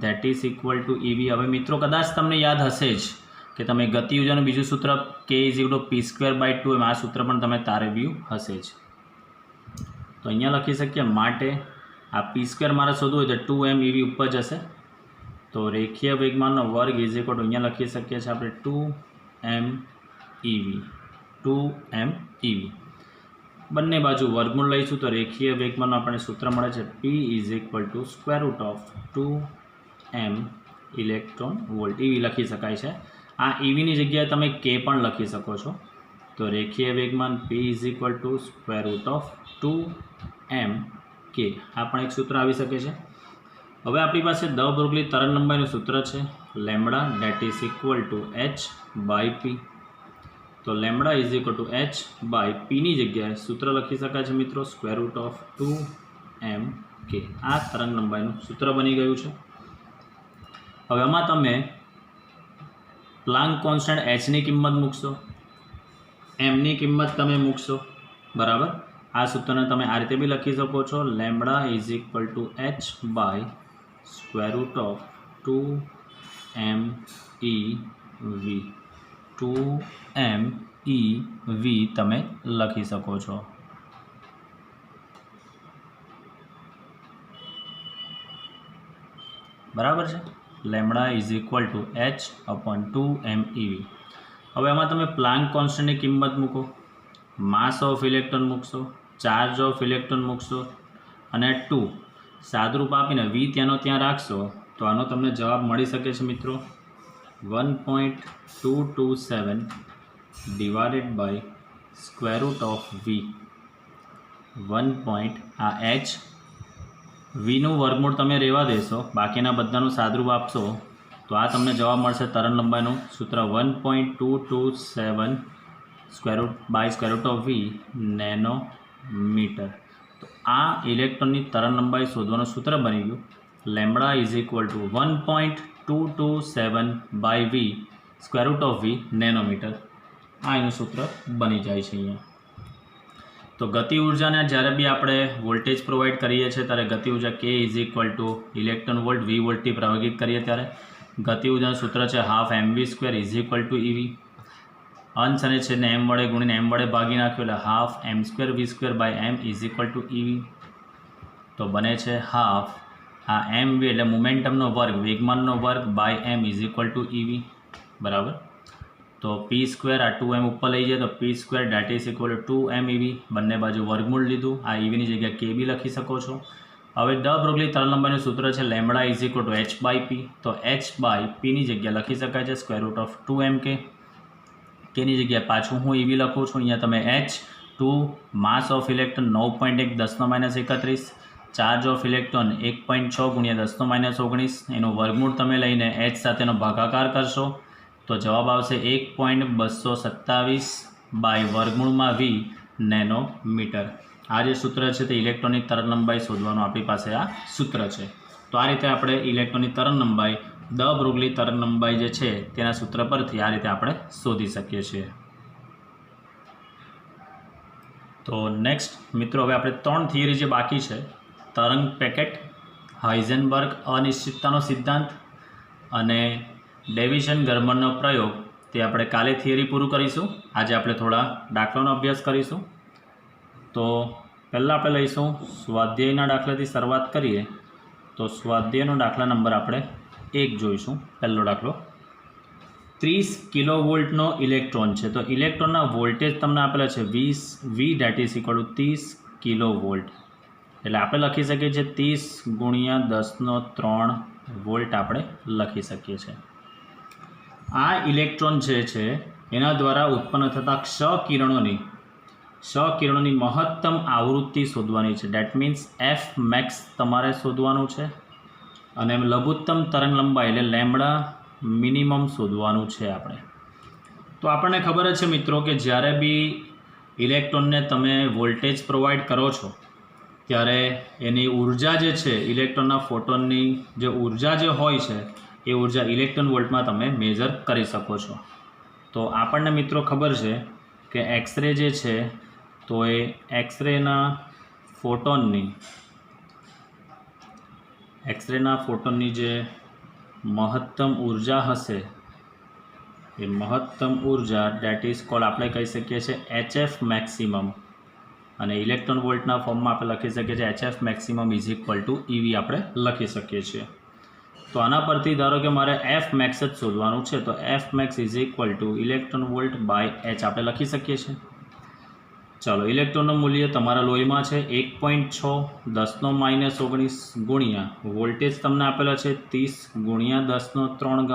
that is equal two EV. હવે મિત્રો કદાચ તમને યાદ હશે જ કે તમે ગતિ ઉર્જાનું બીજું સૂત્ર k = p²/2m, આ સૂત્ર પણ તમે તારવ્યું હશે જ. તો અહીંયા લખી શકીએ માટે આ p² મારે શોધવું હોય તો 2m EV ઉપર જશે. તો રેખીય વેગમાનનો વર્ગ = અહીંયા લખી શકીએ છીએ આપણે 2m EV. બંને બાજુ વર્ગમૂળ લઈશું તો રેખીય વેગમાનનું આપણને સૂત્ર મળે છે p = √2m electron volt. EV લખી શકાય છે. આ EVની જગ્યાએ તમે k પણ લખી શકો છો. તો રેખીય વેગમાન p √2m k, આ પણ એક સૂત્ર આવી શકે છે. હવે આપણી પાસે દ બ્રોગલી તરંગલંબાઈનું સૂત્ર છે lambda that is equal two h/p. તો લેમ્બડા h/p ની જગ્યાએ સૂત્ર લખી શકાય છે મિત્રો √2m k. આ તરંગલંબાઈનું સૂત્ર બની ગયું છે. હવે આમાં તમે પ્લાન્ક કોન્સ્ટન્ટ hની કિંમત મૂકશો, mની કિંમત તમે મૂકશો, બરાબર. આ સૂત્રને તમે આ રીતે બી લખી શકો છો લેમ્બડા h/2m EV તમે લખી શકો છો. બરાબર છે, લેમ્બડા h/2m EV. હવે આમાં તમે પ્લાન્ક કોન્સ્ટન્ટની કિંમત મૂકો, માસ ઓફ ઇલેક્ટ્રોન મૂકશો, ચાર્જ ઓફ ઇલેક્ટ્રોન મૂકશો અને 2 સાદુરૂપ આપીને v ત્યાંનો ત્યાં રાખશો તો આનો તમને જવાબ મળી શકે છે મિત્રો 1.227 ડિવાઇડેડ બાય √v. 1. આ h vનું વર્ગમૂળ તમે રહેવા દેશો, બાકીના બધાનું સાદુરૂપ આપશો તો આ તમને જવાબ મળશે તરંગલંબાઈનું સૂત્ર 1.227 √v નેનોમીટર. તો આ ઇલેક્ટ્રોનની તરંગલંબાઈ શોધવાનું સૂત્ર બની ગયું લેમ્બડા = 1.227 /v નેનોમીટર. આ એનું સૂત્ર બની જાય છે અહીંયા. તો ગતિ ઉર્જાને જ્યારે બી આપણે વોલ્ટેજ પ્રોવાઈડ કરીએ છીએ ત્યારે ગતિ ઉર્જા k = ઇલેક્ટ્રોન વોલ્ટ v વોલ્ટથી પ્રભાવિત કરીએ ત્યારે ગતિ ઉર્જાનું સૂત્ર છે ½ mv² = EV. અંશ અને છેદને m વડે ગુણીને m વડે ભાગી નાખ્યો એટલે ½ m²v²/m = EV. તો બને છે ½ આ mv એટલે મોમેન્ટમનો વર્ગ, વેગમાનનો વર્ગ બાય m = EV, બરાબર. તો p² આ 2m ઉપર લઈ જાય તો p² that is equal two 2m EV. બંને બાજુ વર્ગમૂળ લીધું, આ EVની જગ્યાએ k બી લખી શકો છો. હવે દ બ્રોગલી તરંગલંબાઈનું સૂત્ર છે લેમ્બડા = h/p. તો h/p ની જગ્યાએ લખી શકાય છે √2m k. કેની જગ્યાએ પાછું હું EV લખું છું. અહીંયા તમે h2 mass of electron 9.1 10 - 31, charge of electron 1.6 × 10 - 19, એનું વર્ગમૂળ તમે લઈને h સાથેનો ભાગાકાર કરશો તો જવાબ આવશે 1.227 બાય વર્ગમૂળમાં v નેનોમીટર. આ જે સૂત્ર છે તે ઇલેક્ટ્રોનની તરંગલંબાઈ શોધવાનું આપણી પાસે આ સૂત્ર છે. તો આ રીતે આપણે ઇલેક્ટ્રોનની તરંગલંબાઈ દ બ્રોગલી તરંગલંબાઈ જે છે તેના સૂત્ર પરથી આ રીતે આપણે શોધી શકીએ છીએ. તો નેક્સ્ટ મિત્રો હવે આપણે 3 થિયરી જે બાકી છે, તરંગ પેકેટ, હાઇઝનબર્ગ અનિશ્ચિતતાનો સિદ્ધાંત અને ડેવિશન ગરમરનો પ્રયોગ, તે આપણે કાલે થિયરી પૂરું કરીશું. આજે આપણે થોડા દાખલાનો અભ્યાસ કરીશું. તો પહેલાં આપણે લઈશું સ્વાધ્યાયના દાખલાથી શરૂઆત કરીએ. તો સ્વાધ્યાયનો દાખલા નંબર આપણે 1 જોઈશું. પહેલો દાખલો 30 કિલોવોલ્ટનો ઇલેક્ટ્રોન છે. તો ઇલેક્ટ્રોનના વોલ્ટેજ તમને આપેલા છે v that is equal two 30 kilovolt. એટલે આપણે લખી શકીએ છીએ 30 × 10³ વોલ્ટ આપણે લખી શકીએ છીએ. આ ઇલેક્ટ્રોન જે છે એના દ્વારા ઉત્પન્ન થતા ક્ષ કિરણોની મહત્તમ આવૃત્તિ શોધવાની છે. ડેટ મીન્સ f મેક્સ તમારે શોધવાનું છે અને લઘુત્તમ તરંગલંબાઈ એટલે લેમ્બડા મિનિમમ શોધવાનું છે આપણે. તો આપણને ખબર જ છે મિત્રો કે જ્યારે બી ઇલેક્ટ્રોનને તમે વોલ્ટેજ પ્રોવાઈડ કરો છો ત્યારે એની ઉર્જા જે છે, ઇલેક્ટ્રોનના ફોટોનની જે ઉર્જા જે હોય છે એ ઉર્જા ઇલેક્ટ્રોન વોલ્ટમાં તમે મેજર કરી શકો છો. તો આપણને મિત્રો ખબર છે કે એક્સરે જે છે તો એ એક્સરેના ફોટોનની જે મહત્તમ ઉર્જા હશે એ મહત્તમ ઉર્જા ડેટ ઇઝ કોલ્ડ આપણે કહી શકીએ છીએ HF મેક્સિમમ, અને ઇલેક્ટ્રોન વોલ્ટના ફોર્મમાં આપણે લખી શકીએ છીએ HF maximum is equal two EV આપણે લખી શકીએ છીએ. તો આના પરથી ધારો કે મારે F મેક્સ જ શોધવાનું છે, તો F max is equal to electron volt by H આપણે લખી શકીએ છીએ. ચાલો, ઇલેક્ટ્રોનનું મૂલ્ય તમારા લોહીમાં છે 1.6 10⁻⁻19 ગુણ્યા વોલ્ટેજ તમને આપેલા છે 30 ગુણ્યા 10⁻³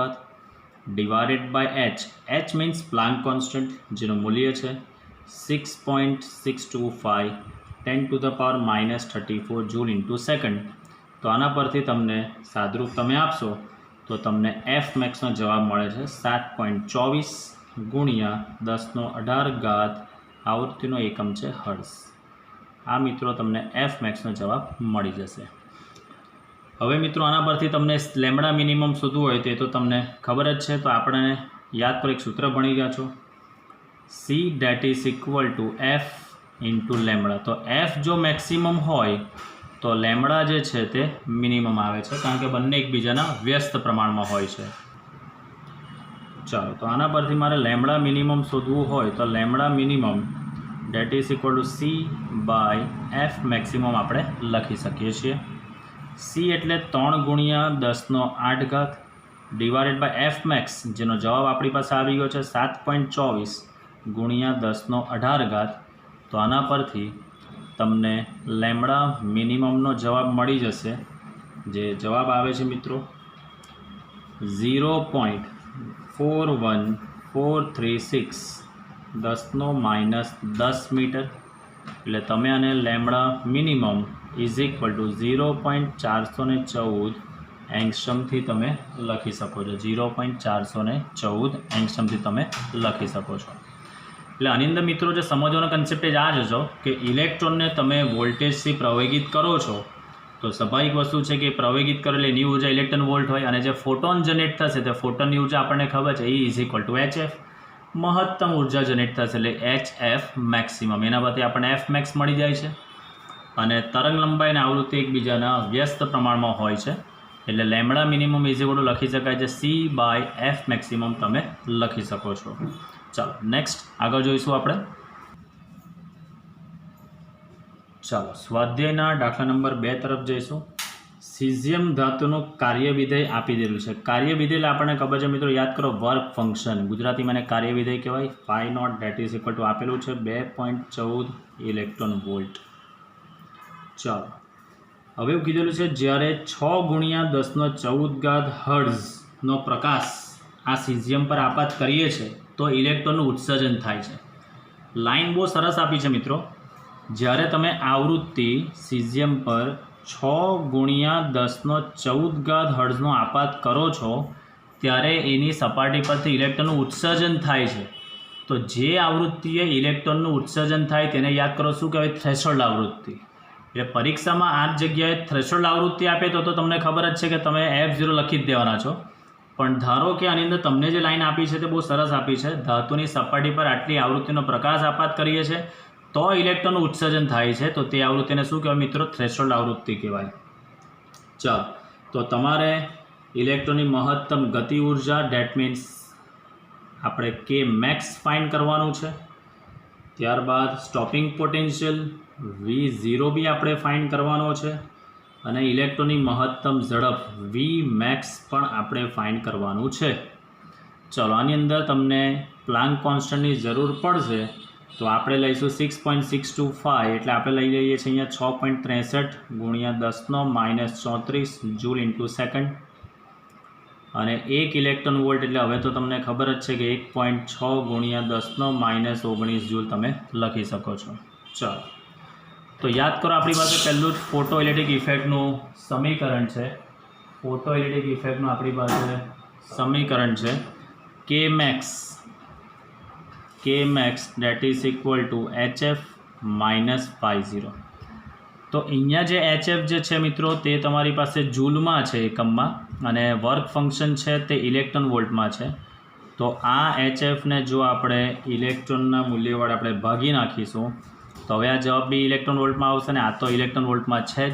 divided by H. H means Planck constant, જેનું મૂલ્ય છે 6.625 10⁻⁻34 જૂલ ઇન્ટુ સેકન્ડ. તો આના પરથી તમને સાદરૂપ તમે આપશો તો તમને F મેક્સનો જવાબ મળે છે 7.24 ગુણ્યા 10⁻18 આવૃત્તિનો એકમ છે હર્ટ્ઝ. આ મિત્રો તમને F મેક્સનો જવાબ મળી જશે. હવે મિત્રો આના પરથી તમને લેમ્બડા મિનિમમ શોધવું હોય તે તો તમને ખબર જ છે, તો આપણે યાદ પર એક સૂત્ર ભણી ગયા છો, C date is equal two F into lambda. તો F જો મેક્સિમમ હોય તો લેમ્બડા જે છે તે મિનિમમ આવે છે, કારણ કે બંને એકબીજાના વ્યસ્ત પ્રમાણમાં હોય છે. ચાલો, તો આના પરથી મારે લેમ્બડા મિનિમમ શોધવું હોય તો lambda minimum that is equal to C by F maximum આપણે લખી શકીએ છીએ. C એટલે 3 ગુણ્યા 10⁸ ડિવાઇડેડ બાય F મેક્સ, જેનો જવાબ આપણી પાસે આવી ગયો છે 7.24 ગુણ્યા 10⁸. તો આના પરથી તમને લેમ્બડા મિનિમમનો જવાબ મળી જશે, જે જવાબ આવે છે મિત્રો 0.41436 10⁻10 મીટર. એટલે તમે આને lambda minimum is equal two 0.414 એંગસ્ટ્રમથી તમે લખી શકો છો. 0.414 એંગસ્ટ્રમથી તમે લખી શકો છો. એટલે આની અંદર મિત્રો જે સમજવાનો કન્સેપ્ટ જ આ જ છો કે ઇલેક્ટ્રોનને તમે વોલ્ટેજથી પ્રવેગિત કરો છો તો સ્વાભાવિક વસ્તુ છે કે પ્રવેગિત કરેલી એની ઉર્જા ઇલેક્ટ્રોન વોલ્ટ હોય, અને જે ફોટોન જનરેટ થશે તે ફોટોનની ઉર્જા આપણને ખબર છે E is equal two HF. મહત્તમ ઉર્જા જનરેટ થશે એટલે HF મેક્સિમમ, એના પરથી આપણને F મેક્સ મળી જાય છે. અને તરંગ લંબાઈ અને આવૃત્તિ એકબીજાના વ્યસ્ત પ્રમાણમાં હોય છે, એટલે lambda minimum is equal two લખી શકાય છે C બાય F મેક્સિમમ તમે લખી શકો છો. ચાલો નેક્સ્ટ આગળ જોઈશું આપણે. ચાલો, સ્વાધ્યાયના દાખલા નંબર 2 તરફ જઈશું. સિઝિયમ ધાતુનું કાર્યવિધેય આપી દેલું છે. કાર્યવિધેય આપણને ખબર છે મિત્રો, યાદ કરો વર્ક ફંક્શન, ગુજરાતીમાં એને કાર્યવિધેય કહેવાય. φ0 ડેટ ઇઝ ઇક્વલ ટુ આપેલું છે 2.14 ઇલેક્ટ્રોન વોલ્ટ. ચાલો, હવે એવું કીધેલું છે જ્યારે 6 ગુણ્યા 10⁻14 હર્ટ્ઝનો પ્રકાશ આ સિઝિયમ પર આપાત કરીએ છીએ તો ઇલેક્ટ્રોનનું ઉત્સર્જન થાય છે. લાઈન બહુ સરસ આપી છે મિત્રો. જ્યારે તમે આવૃત્તિ સિઝિયમ પર 6 ગુણ્યા 10⁻14 હર્ટ્ઝનો આપાત કરો છો ત્યારે એની સપાટી પરથી ઇલેક્ટ્રોનનું ઉત્સર્જન થાય છે. તો જે આવૃત્તિએ ઇલેક્ટ્રોનનું ઉત્સર્જન થાય તેને યાદ કરો શું કહેવાય? થ્રેશોલ્ડ આવૃત્તિ. એટલે પરીક્ષામાં આ જગ્યાએ થ્રેશોલ્ડ આવૃત્તિ આપે તો તમને ખબર જ છે કે તમે F0 લખી જ દેવાના છો. પણ ધારો કે આની અંદર તમને જે લાઈન આપી છે તે બહુ સરસ આપી છે, ધાતુની સપાટી પર આટલી આવૃત્તિનો પ્રકાશ આપાત કરીએ છીએ તો ઇલેક્ટ્રોનનું ઉત્સર્જન થાય છે, તો તે આવૃત્તિને શું કહેવાય મિત્રો? થ્રેશોલ્ડ આવૃત્તિ કહેવાય. ચાલો, તો તમારે ઇલેક્ટ્રોનની મહત્તમ ગતિ ઉર્જા ડેટ મીન્સ આપણે K મેક્સ ફાઇન્ડ કરવાનું છે. ત્યારબાદ સ્ટોપિંગ પોટેન્શિયલ V0 બી આપણે ફાઇન્ડ કરવાનો છે, અને ઇલેક્ટ્રોનની મહત્તમ ઝડપ V મેક્સ પણ આપણે ફાઇન્ડ કરવાનું છે. ચલો, આની અંદર તમને પ્લાન્ક કોન્સ્ટન્ટની જરૂર પડશે તો આપણે લઈશું 6.625, એટલે આપણે લઈ લઈએ છીએ અહીંયા 6.63 ગુણ્યા 10⁻34 જૂલ ઇન્ટુ સેકન્ડ. અને 1 ઇલેક્ટ્રોન વોલ્ટ એટલે હવે તો તમને ખબર જ છે કે 1.6 ગુણ્યા 10⁻19 જૂલ તમે લખી શકો છો. ચાલો, તો યાદ કરો આપણી પાસે પહેલું જ ફોટો ઇલેક્ટ્રિક ઇફેક્ટનું સમીકરણ છે. ફોટો ઇલેક્ટ્રિક ઇફેક્ટનું આપણી પાસે સમીકરણ છે K max that is equal to HF minus ∅0. તો અહીંયા જે HF જે છે મિત્રો તે તમારી પાસે જૂલમાં છે એકમમાં, અને વર્ક ફંક્શન છે તે ઇલેક્ટ્રોન વોલ્ટમાં છે. તો આ HFને જો આપણે ઇલેક્ટ્રોનના મૂલ્યવાળા આપણે ભાગી નાખીશું તો હવે આ જવાબ બી ઇલેક્ટ્રોન વોલ્ટમાં આવશે ને આ તો ઇલેક્ટ્રોન વોલ્ટમાં છે જ.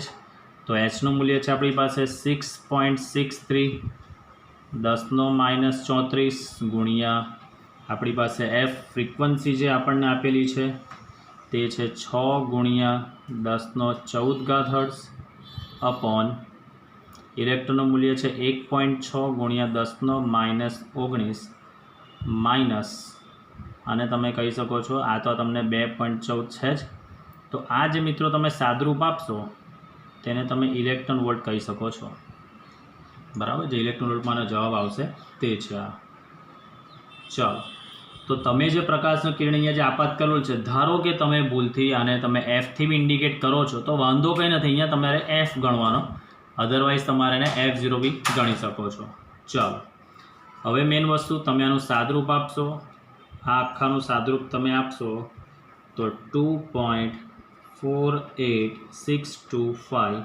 તો Hનું મૂલ્ય છે આપણી પાસે 6.63 10⁻34 ગુણ્યા આપણી પાસે F ફ્રીક્વન્સી જે આપણને આપેલી છે તે છે 6 ગુણ્યા 10⁻14 હર્ટ્ઝ અપોન ઇલેક્ટ્રોનનું મૂલ્ય છે 1.6 ગુણ્યા 10⁻19 માઇનસ અને તમે કહી શકો છો આ તો તમને 2.14 છે જ. તો આ જે મિત્રો તમે સાદરૂપ આપશો તેને તમે ઇલેક્ટ્રોન વોલ્ટ કહી શકો છો. બરાબર, જે ઇલેક્ટ્રોન વોલ્ટમાંનો જવાબ આવશે તે છે આ. ચાલો, તો તમે જે પ્રકાશનું કિરણ અહીંયા જે આપાત કરેલું છે, ધારો કે તમે ભૂલથી આને તમે Fથી બી ઇન્ડિકેટ કરો છો તો વાંધો કંઈ નથી, અહીંયા તમારે F ગણવાનો, અધરવાઇઝ તમારે એને F0 બી ગણી શકો છો. ચાલો, હવે મેઇન વસ્તુ તમે આનું સાદરૂપ આપશો. આ આખાનું સાદરૂપ તમે આપશો તો 2.48625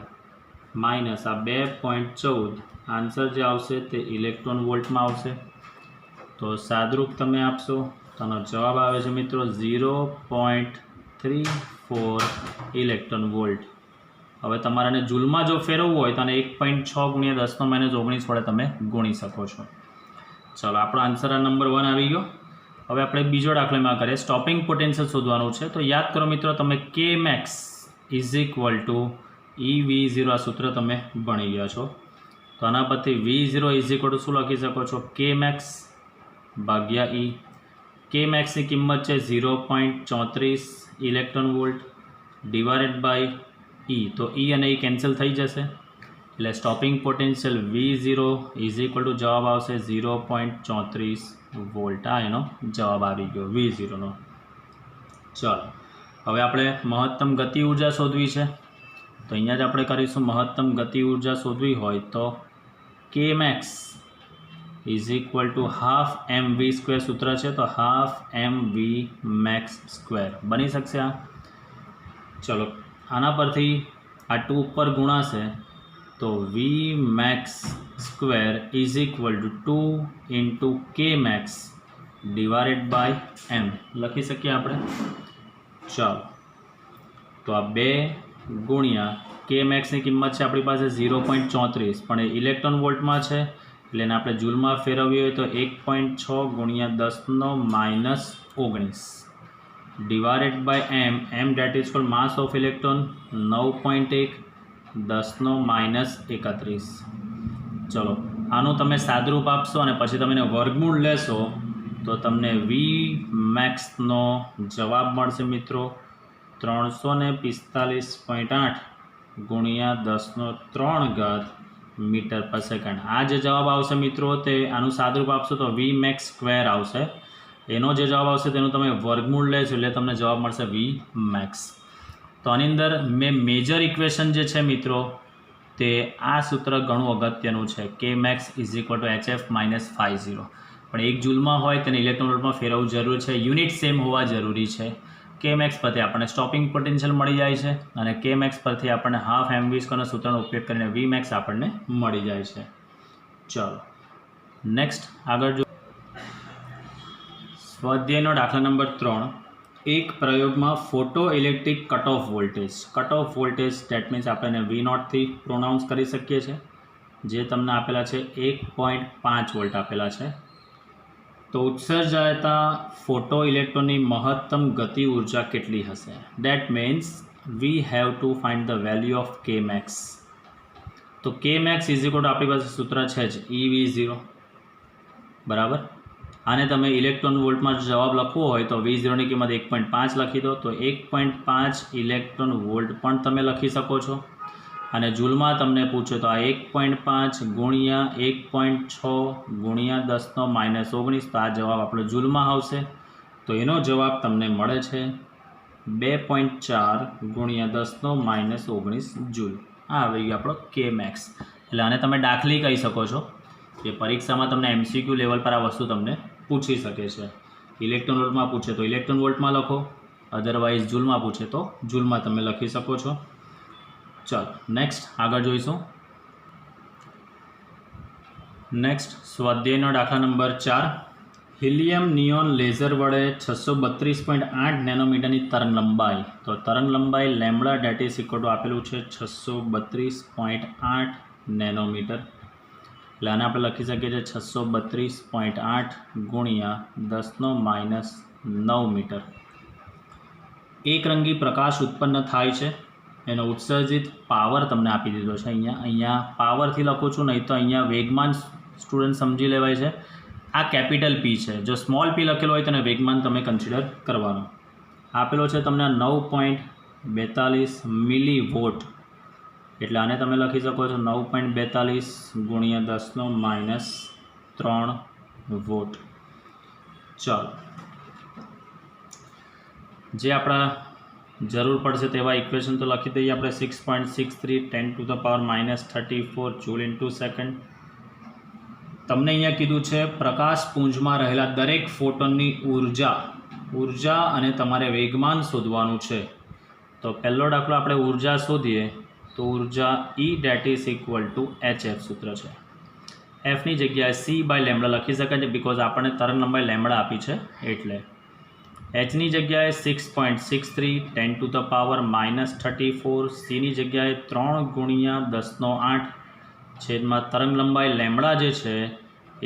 માઇનસ આ 2.14 આન્સર જે આવશે તે ઇલેક્ટ્રોન વોલ્ટમાં આવશે. તો સાદરૂપ તમે આપશો તો આનો જવાબ આવે છે મિત્રો 0.34 ઇલેક્ટ્રોન વોલ્ટ. હવે તમારે આને જૂલમાં જો ફેરવવું હોય તો આને 1.6 ગુણ્યા 10⁻19 વડે તમે ગુણી શકો છો. ચાલો, આપણો આન્સર આ નંબર 1 આવી ગયો. હવે આપણે બીજો દાખલો એમાં કરીએ. સ્ટોપિંગ પોટેન્શિયલ શોધવાનું છે. તો યાદ કરો મિત્રો, તમે Kmax = EV0 આ સૂત્ર તમે ભણી ગયા છો. તો આના પરથી V0 = શું લખી શકો છો? Kmax ભાગ્યા E. Kmaxની કિંમત છે 0.34 electron volt divided by E. તો E અને E કેન્સલ થઈ જશે એટલે સ્ટોપિંગ પોટેન્શિયલ V0 = જવાબ આવશે 0.34 વોલ્ટ. આ એનો જવાબ આવી ગયો V0નો. ચાલો, હવે આપણે મહત્તમ ગતિ ઉર્જા શોધવી છે. તો અહીંયા જ આપણે કરીશું. મહત્તમ ગતિ ઉર્જા શોધવી હોય તો Kmax = હાફ mv² સૂત્ર છે. તો હાફ mv max² બની શકશે આ. ચલો, આના પરથી આ 2 ઉપર ગુણાશે તો v_max² = 2 × Kmax divided by m લખી શકીએ આપણે. ચાલો, તો આ 2 ગુણ્યા Kmaxની કિંમત છે આપણી પાસે 0.34 પણ એ ઇલેક્ટ્રોન વોલ્ટમાં છે એટલે એને આપણે જૂલમાં ફેરવવી હોય તો 1.6 ગુણ્યા 10⁻19 divided by m that is called mass of electron 9.1 10⁻31. ચલો, આનું તમે સાદરૂપ આપશો અને પછી તમે એને વર્ગમૂળ લેશો તો તમને Vmaxનો જવાબ મળશે મિત્રો 345.8 ગુણ્યા 10⁻³ મીટર પર સેકન્ડ. આ જે જવાબ આવશે મિત્રો તે આનું સાદરૂપ આપશો તો Vmax² આવશે. એનો જે જવાબ આવશે તેનું તમે વર્ગમૂળ લેશો એટલે તમને જવાબ મળશે Vmax. તો આની અંદર મેં મેજર ઇક્વેશન જે છે મિત્રો તે આ સૂત્ર ઘણું અગત્યનું છે. Kmax = HF - 50 પણ એક જૂલમાં હોય તેને ઇલેક્ટ્રોન વોલ્ટમાં ફેરવવું જરૂરી છે. યુનિટ સેમ હોવા જરૂરી છે. Kmax પરથી આપણને સ્ટોપિંગ પોટેન્શિયલ મળી જાય છે અને Kmax પરથી આપણને હાફ mv² સૂત્રનો ઉપયોગ કરીને Vmax આપણને મળી જાય છે. ચાલો, નેક્સ્ટ આગળ જો સ્વાધ્યાયનો દાખલા નંબર 3. એક પ્રયોગમાં photo electric cut off voltage date means આપણે V0 થી પ્રોનાઉન્સ કરી શકીએ છીએ, જે તમને આપેલા છે 1.5 વોલ્ટ આપેલા છે. તો ઉત્સર્જાતા ફોટો ઇલેક્ટ્રોનની મહત્તમ ગતિ ઉર્જા કેટલી હશે? Date means we have to find the value of Kmax. તો Kmax = આપણી પાસે સૂત્ર છે જ EV0 બરાબર. આને તમે ઇલેક્ટ્રોન વોલ્ટમાં જવાબ લખવો હોય તો V0ની કિંમત 1.5 લખી દો તો 1.5 ઇલેક્ટ્રોન વોલ્ટ પણ તમે લખી શકો છો. અને જૂલમાં તમને પૂછો તો આ 1.5 ગુણ્યા 1.6 ગુણ્યા 10⁻19 તો આ જવાબ આપણો જૂલમાં આવશે. તો એનો જવાબ તમને મળે છે 2.4 ગુણ્યા 10⁻19 જૂલ. આ આવી ગયો આપણો Kmax. એટલે આને તમે દાખલી કહી શકો છો કે પરીક્ષામાં તમને MCQ લેવલ પર આ વસ્તુ તમને પૂછી શકે છે. ઇલેક્ટ્રોન વોલ્ટમાં પૂછે તો ઇલેક્ટ્રોન વોલ્ટમાં લખો, અધરવાઇઝ જૂલમાં પૂછે તો જૂલમાં તમે લખી શકો છો. ચાલો, નેક્સ્ટ આગળ જોઈશું. नेक्स्ट स्वाध्यायનો દાખલા નંબર 4 હિલિયમ નિયોન લેઝર વડે 632.8 નેનોમીટરની તરંગ લંબાઈ તો તરંગ લંબાઈ lambda date is equal two આપેલું છે 632.8 નેનોમીટર એટલે આને આપણે લખી શકીએ છીએ 632.8 ગુણ્યા 10⁻⁹ મીટર એકરંગી પ્રકાશ ઉત્પન્ન થાય છે એનો ઉત્સર્જિત પાવર તમને આપી દીધો છે અહીંયા પાવરથી લખું છું, નહીં તો અહીંયા વેગમાન સ્ટુડન્ટ સમજી લેવાય છે। આ કેપિટલ પી છે, જો સ્મોલ પી લખેલો હોય તો વેગમાન તમે કન્સિડર કરવાનો। આપેલો છે તમને 9.42 મિલી વોટ એટલે આને તમે લખી શકો છો 9.42 ગુણ્યા 10⁻�3 વોટ। ચાલો જે આપણા જરૂર પડશે તેવા ઇક્વેશન તો લખી દઈએ આપણે 6.63 10⁻⁻34 જૂલ ઇન્ટુ સેકન્ડ। તમને અહીંયા કીધું છે પ્રકાશ પુંજમાં રહેલા દરેક ફોટોનની ઉર્જા અને તમારે વેગમાન શોધવાનું છે। તો પહેલો દાખલો આપણે ઉર્જા શોધીએ તો ઉર્જા E date is equal two HF સૂત્ર છે। એફની જગ્યાએ C બાય લેમ્બડા લખી શકાય છે બિકોઝ આપણને તરંગ લંબાઈ લેમ્બડા આપી છે એટલે। એચની જગ્યાએ 6.63 10⁻⁻34 સીની જગ્યાએ 3 ગુણ્યા 10⁸ છેદમાં તરંગ લંબાઈ લેમ્બડા જે છે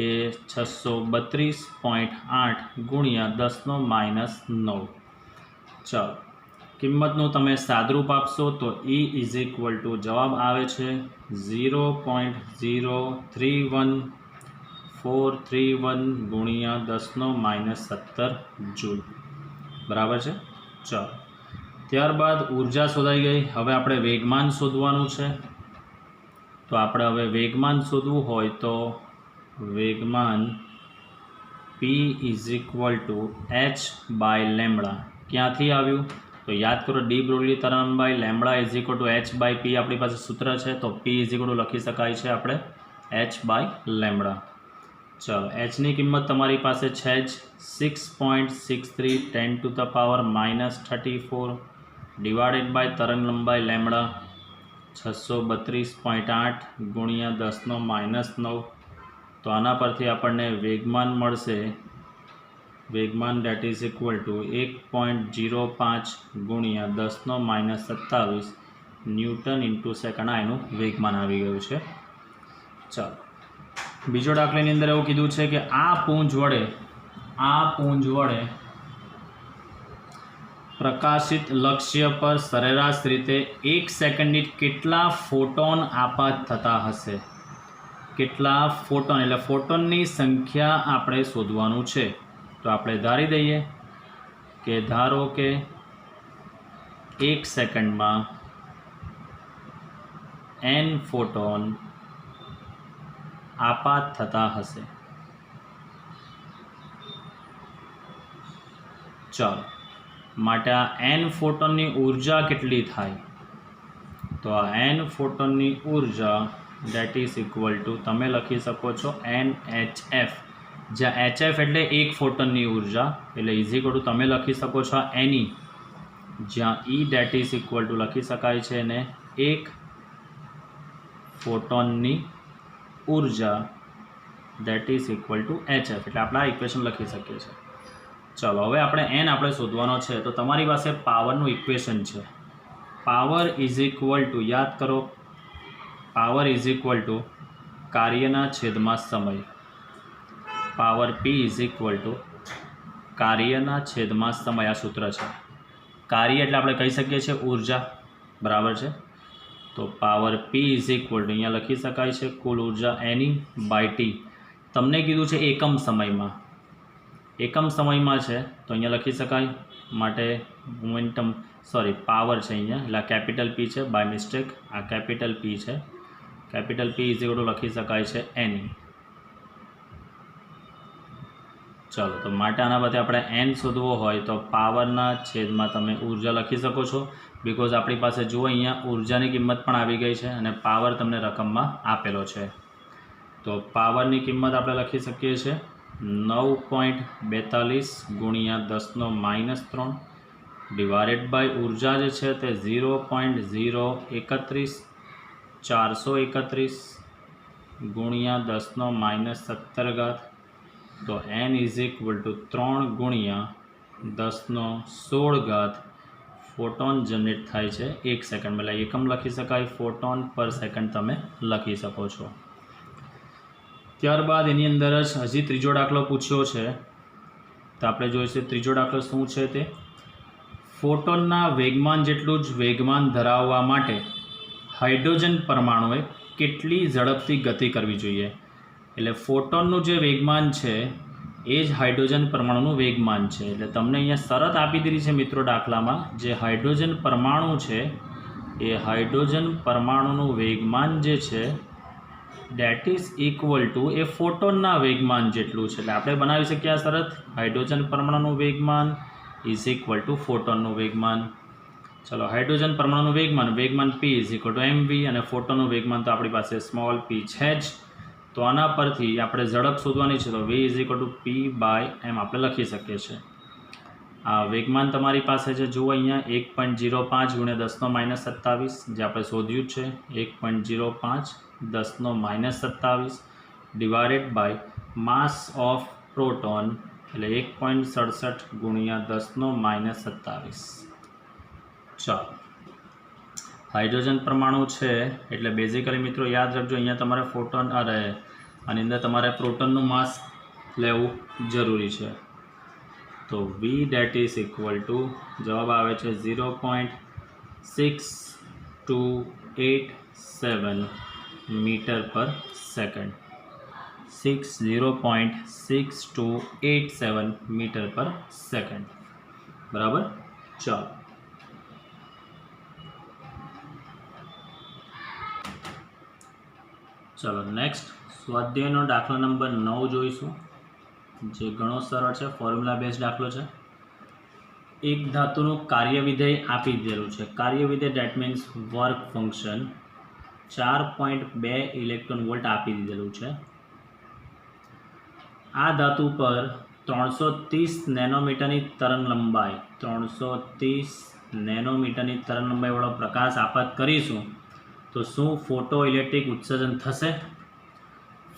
એ 632.8 ગુણ્યા 10⁻⁹ ચાલો કિંમતનું તમે સાદરૂપ આપશો તો E ઇઝ ઇક્વલ ટુ જવાબ આવે છે 0.031 ગુણ્યા 10⁻⁻17 જૂલ બરાબર છે। ચાલો ત્યારબાદ ઉર્જા શોધાઈ ગઈ, હવે આપણે વેગમાન શોધવાનું છે। તો આપણે હવે વેગમાન શોધવું હોય તો વેગમાન P is equal to H by lambda ક્યાંથી આવ્યું તો યાદ કરો ડી બ્રોગલી તરંગ લંબાઈ lambda is equal to H by P આપણી પાસે સૂત્ર છે તો P ઇઝ ઇક્વલ ટુ લખી શકાય છે આપણે H બાય લેમ્બડા। ચાલો એચની કિંમત તમારી પાસે છે જ 6.63 10⁻⁻34 ડિવાઇડેડ બાય તરંગ લંબાઈ લેમ્બડા 632.8 ગુણ્યા 10⁻⁹ તો આના પરથી આપણને વેગમાન મળશે વેગમાન ડેટ ઇઝ ઇક્વલ ટુ 1.05 ગુણ્યા 10⁻⁻27 ન્યૂટન ઇન્ટુ સેકન્ડ આ એનું વેગમાન આવી ગયું છે। ચાલો બીજો દાખલાની અંદર એવું કીધું છે કે આ પુંજ વડે પ્રકાશિત લક્ષ્ય પર સરેરાશ રીતે 1 સેકન્ડ દીઠ કેટલા ફોટોન આપાત થતા હશે, કેટલા ફોટોન એટલે ફોટોનની સંખ્યા આપણે શોધવાનું છે। તો આપણે ધારી દઈએ કે ધારો કે 1 સેકન્ડમાં n ફોટોન આપાત થતા હશે। ચાલો માટે આ n ફોટોનની ઉર્જા કેટલી થાય તો આ n ફોટોનની ઉર્જા ડેટ ઇઝ ઇક્વલ ટુ તમે લખી શકો છો NHF જ્યાં HF એટલે એક ફોટોનની ઉર્જા એટલે ઇઝ ઇક્વલ ટુ તમે લખી શકો છો NE જ્યાં E date is equal two લખી શકાય છે ને એક ફોટોનની ઉર્જા date is equal two HF એટલે આપણે આ ઇક્વેશન લખી શકીએ છીએ। ચલો હવે આપણે n આપણે શોધવાનો છે તો તમારી પાસે પાવરનું ઇક્વેશન છે। પાવર ઇઝ ઇક્વલ ટુ યાદ કરો પાવર ઇઝ ઇક્વલ ટુ કાર્યના છેદમાં સમય power P is equal two કાર્યના છેદમાં સમય આ સૂત્ર છે। કાર્ય એટલે આપણે કહી શકીએ છીએ ઉર્જા બરાબર છે તો power P is equal two અહીંયા લખી શકાય છે કુલ ઉર્જા NE બાય T તમને કીધું છે એકમ સમયમાં છે તો અહીંયા લખી શકાય માટે મોમેન્ટમ પાવર છે અહીંયા એટલે આ કેપિટલ P છે બાય મિસ્ટેક આ કેપિટલ P છે capital P is equal two લખી શકાય છે NE। ચાલો તો માટે આના બદલે આપણે n શોધવો હોય તો પાવરના છેદમાં તમે ઉર્જા લખી શકો છો બિકોઝ આપણી પાસે જુઓ અહીંયા ઉર્જાની કિંમત પણ આવી ગઈ છે અને પાવર તમને રકમમાં આપેલો છે તો પાવરની કિંમત આપણે લખી શકીએ છીએ 9.42 ગુણ્યા 10⁻³ ડિવાઇડેડ બાય ઉર્જા જે છે તે 0.031 431 ગુણ્યા 10⁻17, તો n ઇઝ ઇક્વલ ટુ 3 ગુણ્યા 10⁻16 ફોટોન જનરેટ થાય છે 1 સેકન્ડ. એટલે એકમ લખી શકાય, ફોટોન પર સેકન્ડ તમે લખી શકો છો. ત્યારબાદ એની અંદર જ હજી ત્રીજો દાખલો પૂછ્યો છે, તો આપણે જોઈશું ત્રીજો દાખલો શું છે તે. ફોટોનના વેગમાન જેટલું જ વેગમાન ધરાવવા માટે હાઇડ્રોજન પરમાણુએ કેટલી ઝડપથી ગતિ કરવી જોઈએ. એટલે ફોટોનનું જે વેગમાન છે એ જ હાઇડ્રોજન પરમાણુનું વેગમાન છે. એટલે તમને અહીંયા શરત આપી દીધી છે મિત્રો દાખલામાં, જે હાઇડ્રોજન પરમાણુ છે એ હાઇડ્રોજન પરમાણુનું વેગમાન જે છે ડેટ ઇઝ ઇક્વલ ટુ એ ફોટોનના વેગમાન જેટલું છે. એટલે આપણે બનાવી શકીએ આ શરત, હાઇડ્રોજન પરમાણુનું વેગમાન ઇઝ ઇક્વલ ટુ ફોટોનનું વેગમાન. ચલો, હાઇડ્રોજન પરમાણુનું વેગમાન p is equal two mv, અને ફોટોનનું વેગમાન તો આપણી પાસે સ્મોલ p છે જ. તો આના પરથી આપણે ઝડપ શોધવાની છે, તો v is equal two p/m આપણે લખી શકીએ છીએ. આ વેગમાન તમારી પાસે છે, જુઓ અહીંયા 1.05 ગુણ્યા 10⁻27 જે આપણે શોધ્યું છે, 1.05 10⁻27 divided by mass of proton, એટલે 1.67 ગુણ્યા 10⁻27. ચાલો, હાઇડ્રોજન પરમાણુ છે એટલે બેઝિકલી મિત્રો યાદ રાખજો, અહીંયા તમારે ફોટોન આની અંદર તમારે પ્રોટોનનું માસ લેવું જરૂરી છે. તો v date is equal two જવાબ આવે છે 0.6287 મીટર પર સેકન્ડ. 0.6287 મીટર પર સેકન્ડ. બરાબર. ચાલો, ચલો નેક્સ્ટ સ્વાધ્યાયનો દાખલો નંબર 9 જોઈશું, જે ઘણો સરળ છે, ફોર્મ્યુલા બેઝ દાખલો છે. એક ધાતુનું કાર્ય વિધેય આપી દીધેલું છે. કાર્ય વિધેય date means work function 4.2 electron volt આપી દીધેલું છે. આ ધાતુ પર 330 નેનોમીટરની તરંગ લંબાઈ 330 નેનોમીટરની તરંગ લંબાઈવાળો પ્રકાશ આપાત કરીશું તો શું ફોટો ઇલેક્ટ્રિક ઉત્સર્જન થશે?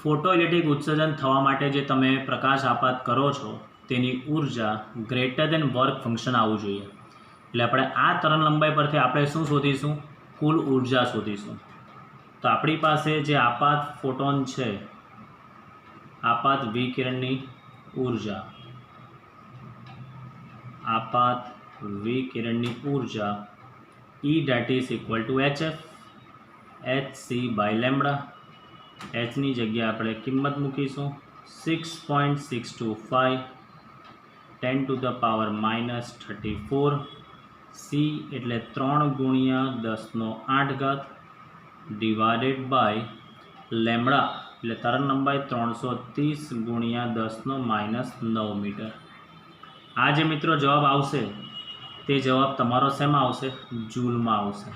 ફોટો ઇલેક્ટ્રિક ઉત્સર્જન થવા માટે જે તમે પ્રકાશ આપાત કરો છો તેની ઉર્જા ગ્રેટર દેન વર્ક ફંક્શન આવવું જોઈએ. એટલે આપણે આ તરંગ લંબાઈ પરથી આપણે શું શોધીશું? કુલ ઉર્જા શોધીશું. તો આપણી પાસે જે આપાત ફોટોન છે, આપાત વિકિરણની ઉર્જા, આપાત વિકિરણની ઉર્જા E date is equal two hf hc/λ. hની જગ્યાએ આપણે કિંમત મૂકીશું 6.625 10⁻⁻34. c એટલે 3 ગુણ્યા 10⁸ ડિવાઇડેડ બાય લેમ્બડા એટલે તરંગ લંબાઈ 330 ગુણ્યા 10⁻9 મીટર. આ જે મિત્રો જવાબ આવશે તે જવાબ તમારો શેમાં આવશે? જૂલમાં આવશે.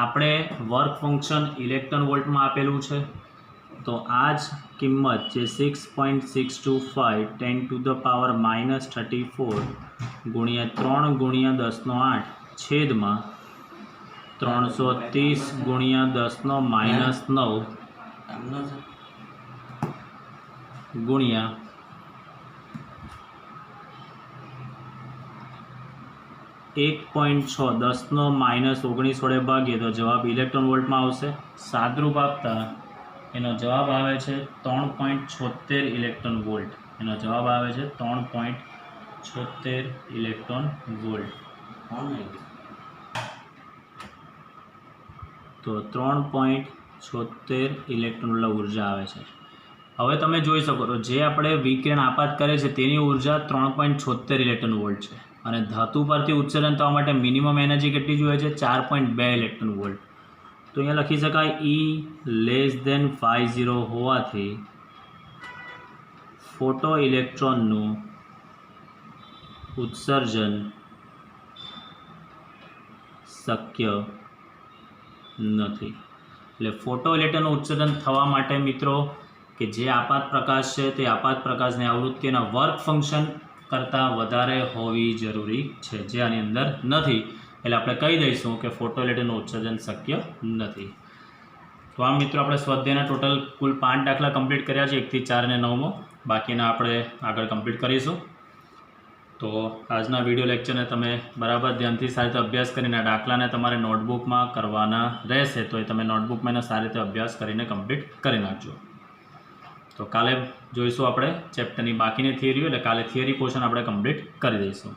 આપણે વર્ક ફંક્શન ઇલેક્ટ્રોન વોલ્ટમાં આપેલું છે, તો આ જ કિંમત જે 6.625 10⁻⁻34 ગુણ્યા 3 ગુણ્યા 10⁸ છેદમાં 330 ગુણ્યા 10⁻9 ગુણ્યા 1.6 10⁻19 વડે ભાગીએ તો જવાબ ઇલેક્ટ્રોન વોલ્ટમાં આવશે. સાદરૂપ આપતા એનો જવાબ આવે છે 3.76 ઇલેક્ટ્રોન વોલ્ટ. એનો જવાબ આવે છે 3.76 ઇલેક્ટ્રોન વોલ્ટ. તો 3.76 ઇલેક્ટ્રોન ઉર્જા આવે છે. હવે તમે જોઈ શકો છો જે આપણે વિકિરણ આપાત કરે છે તેની ઉર્જા 3.76 ઇલેક્ટ્રોન વોલ્ટ છે, અને ધાતુ પરથી ઉત્સર્જન થવા માટે મિનિમમ એનર્જી કેટલી જોઈએ છે? 4.2 ઇલેક્ટ્રોન વોલ્ટ. તો અહીંયા લખી શકાય E લેસ દેન 50 હોવાથી ફોટો ઇલેક્ટ્રોનનું ઉત્સર્જન શક્ય નથી. એટલે ફોટો ઇલેક્ટ્રોનનું ઉત્સર્જન થવા માટે મિત્રો કે જે આપાત પ્રકાશ છે તે આપાત પ્રકાશની આવૃત્તિ એના વર્ક ફંક્શન કરતાં વધારે હોવી જરૂરી છે, જે આની અંદર નથી. એટલે આપણે કહી દઈશું કે ફોટો ઇલેક્ટ્રોનનું ઉત્સર્જન શક્ય નથી. તો આ મિત્રો આપણે સ્વાધ્યાયના ટોટલ કુલ 5 દાખલા કમ્પ્લીટ કર્યા છે, 1 થી 4 અને 9મો. બાકીના આપણે આગળ કમ્પ્લીટ કરીશું. તો આજના વિડીયો લેક્ચરને તમે બરાબર ધ્યાનથી સારી રીતે અભ્યાસ કરીને દાખલાને તમારે નોટબુકમાં કરવાના રહેશે, તો એ તમે નોટબુકમાં એનો સારી રીતે અભ્યાસ કરીને કમ્પ્લીટ કરી નાખજો. તો કાલે જોઈશું આપણે ચેપ્ટરની બાકીની થિયરીઓ, એટલે કાલે થિયરી પોર્શન આપણે કમ્પ્લીટ કરી દઈશું.